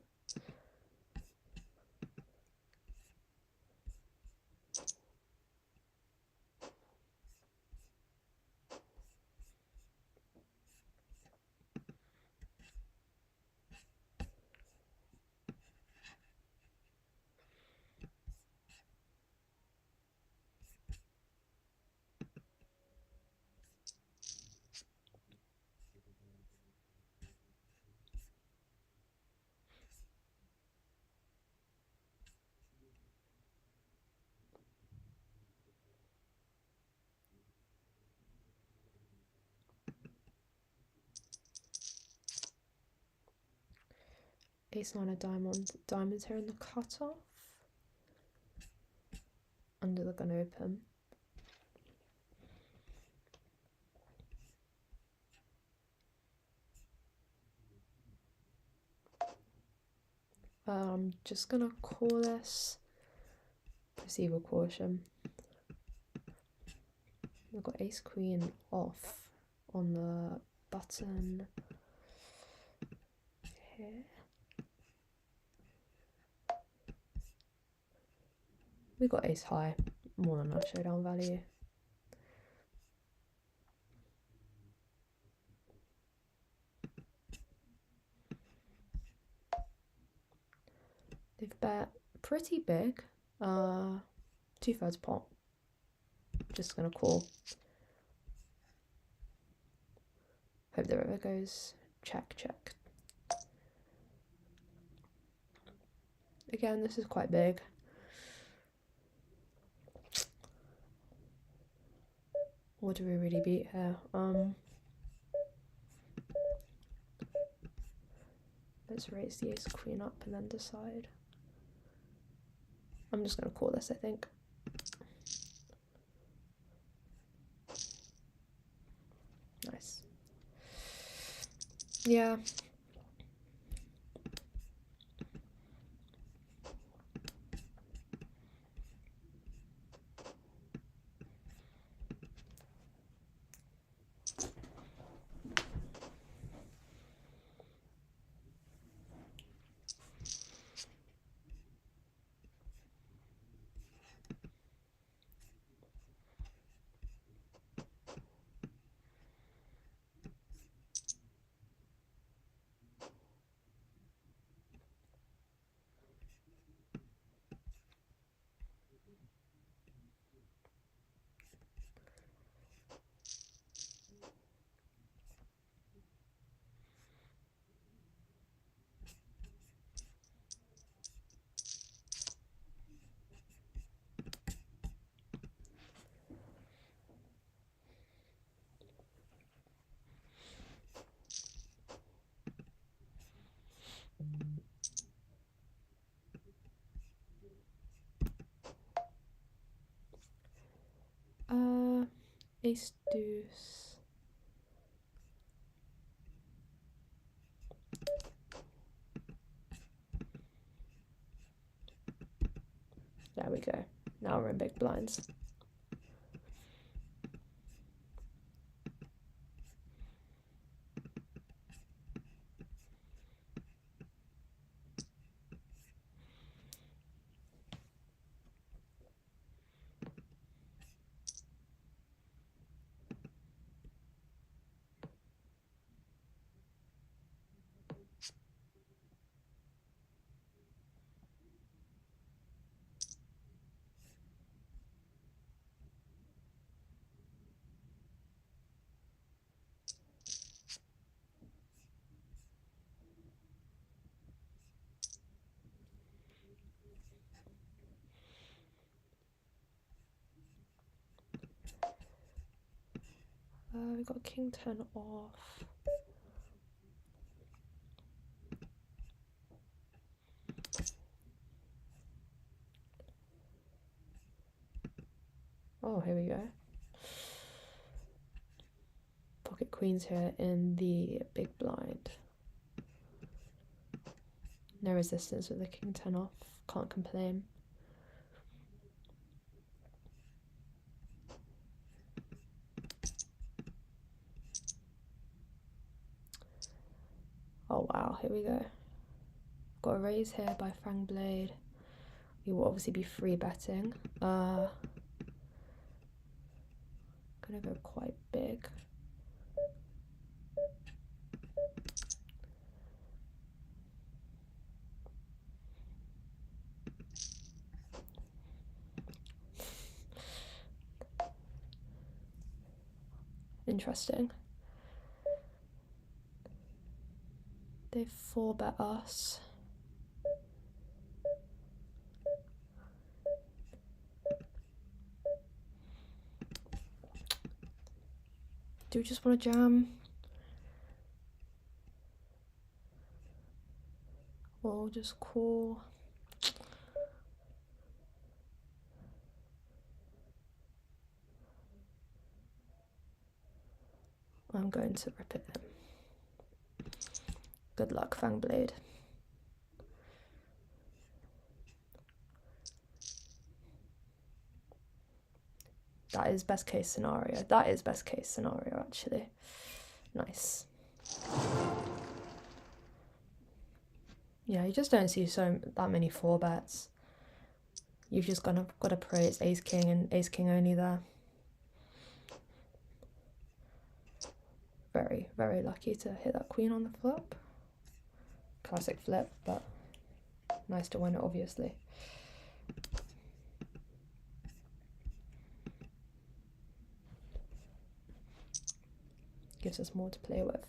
Ace nine of diamonds here in the cutoff. Under the gun open. I'm just gonna call this proceed with caution. We've got ace queen off on the button here. We got ace high, more than enough showdown value. They've bet pretty big, 2/3 pot. Just gonna call. Hope the river goes check, check. Again, this is quite big. What do we really beat here? Let's raise the ace queen up and then decide. I'm just gonna call this, I think. Nice. Yeah. Ace deuce. There we go. Now we're in big blinds. We got king 10 off. Oh, here we go. Pocket queens here in the big blind. No resistance with the king 10 off. Can't complain. Oh wow, here we go. Got a raise here by Frank Blade. We will obviously be free betting. Gonna go quite big. Interesting. They 4-bet us. Do we just want to jam? Or just call? I'm going to rip it in. Good luck, Fangblade. That is best case scenario. That is best case scenario, actually. Nice. Yeah, you just don't see that many 4-bets. You've just got to pray it's ace king and ace king only there. Very, very lucky to hit that queen on the flop. Classic flip, but nice to win it, obviously. Gives us more to play with.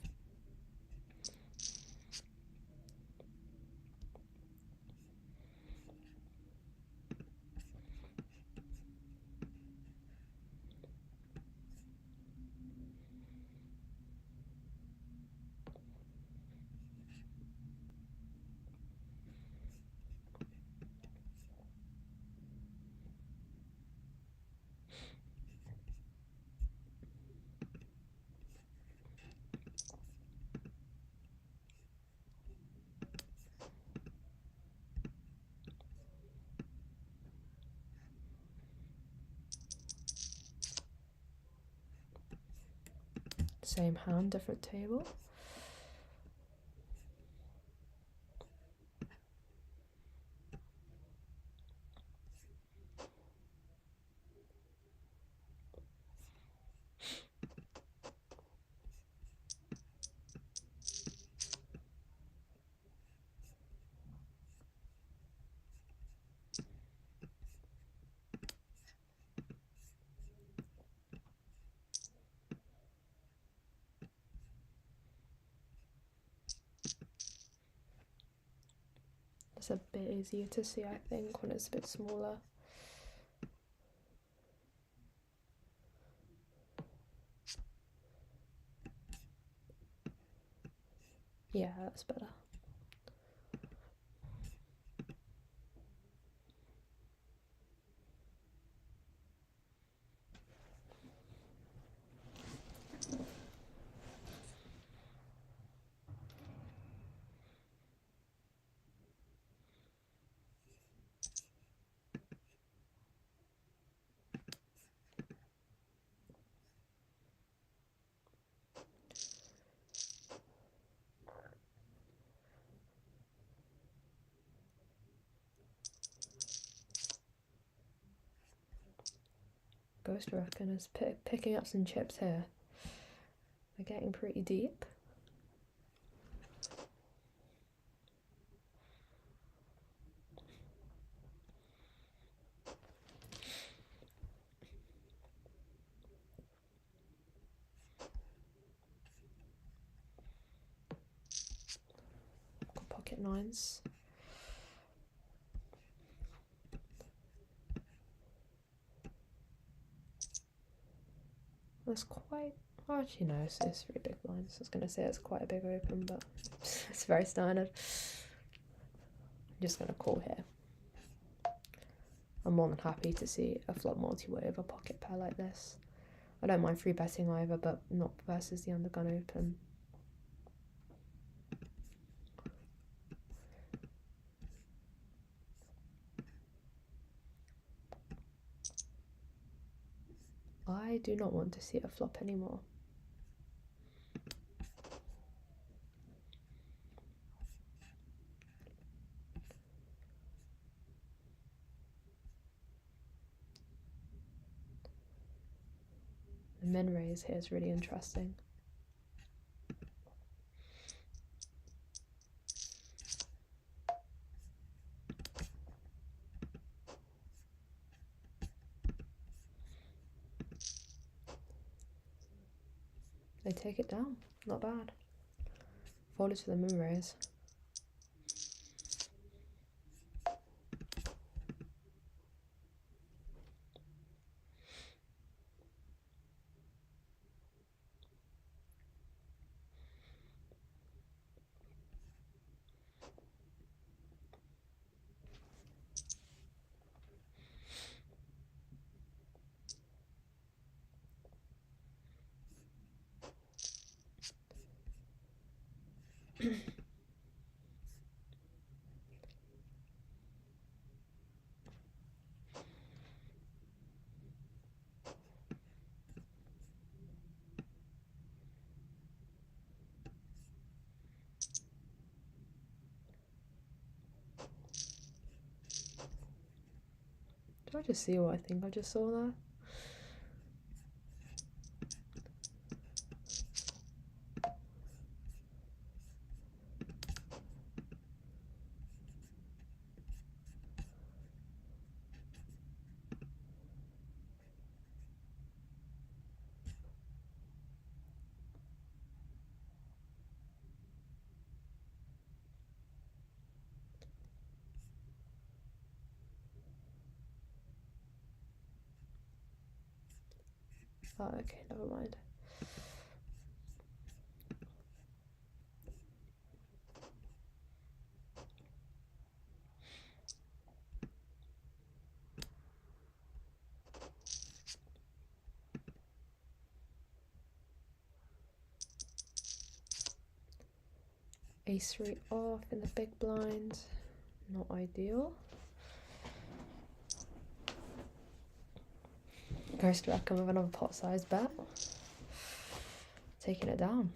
Same hand, different table. It's a bit easier to see, I think, when it's a bit smaller. Yeah, that's better. Ghost Recon is picking up some chips here. They're getting pretty deep. Got pocket nines. That's quite Oh, actually, no, it's 3 big blinds. I was going to say it's quite a big open, but it's very standard. I'm just going to call here. I'm more than happy to see a flop multi-way over pocket pair like this. I don't mind free betting either, but not versus the undergun open. I do not want to see a flop anymore. The min raise here is really interesting. They take it down, not bad. Folded to the min raise. Did I just see what I think I just saw there? Oh, okay, never mind. Ace 3 off in the big blind. Not ideal. Goes to Rackham with another pot size bet. Taking it down.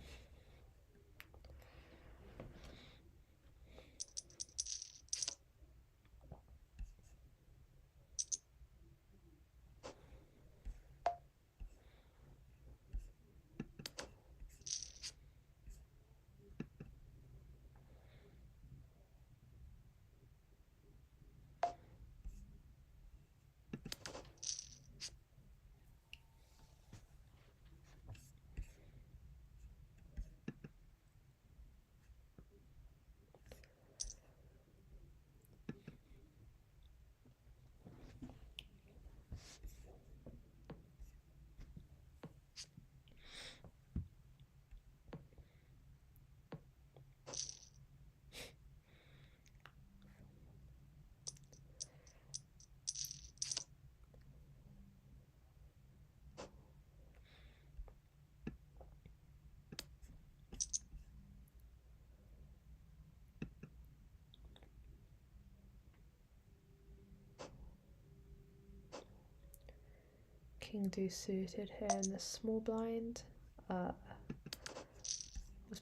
King deuce suited here in the small blind. Was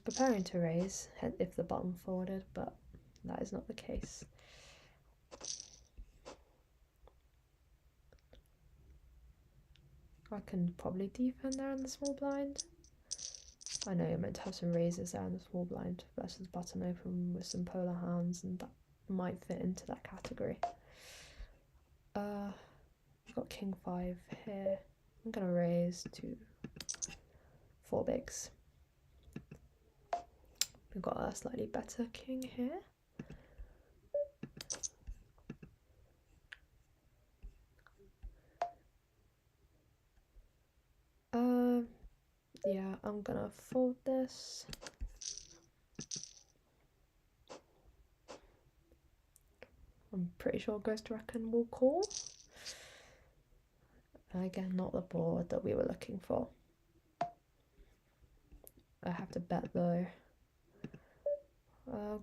preparing to raise if the bottom folded, but that is not the case. I can probably defend there in the small blind. I know you're meant to have some raises there in the small blind versus button open with some polar hands, and that might fit into that category. We've got king 5 here. I'm gonna raise to 4 bigs. We've got a slightly better king here. Yeah, I'm gonna fold this. I'm pretty sure Ghost Reckon will call. Again, not the board that we were looking for. I have to bet though. I'm gonna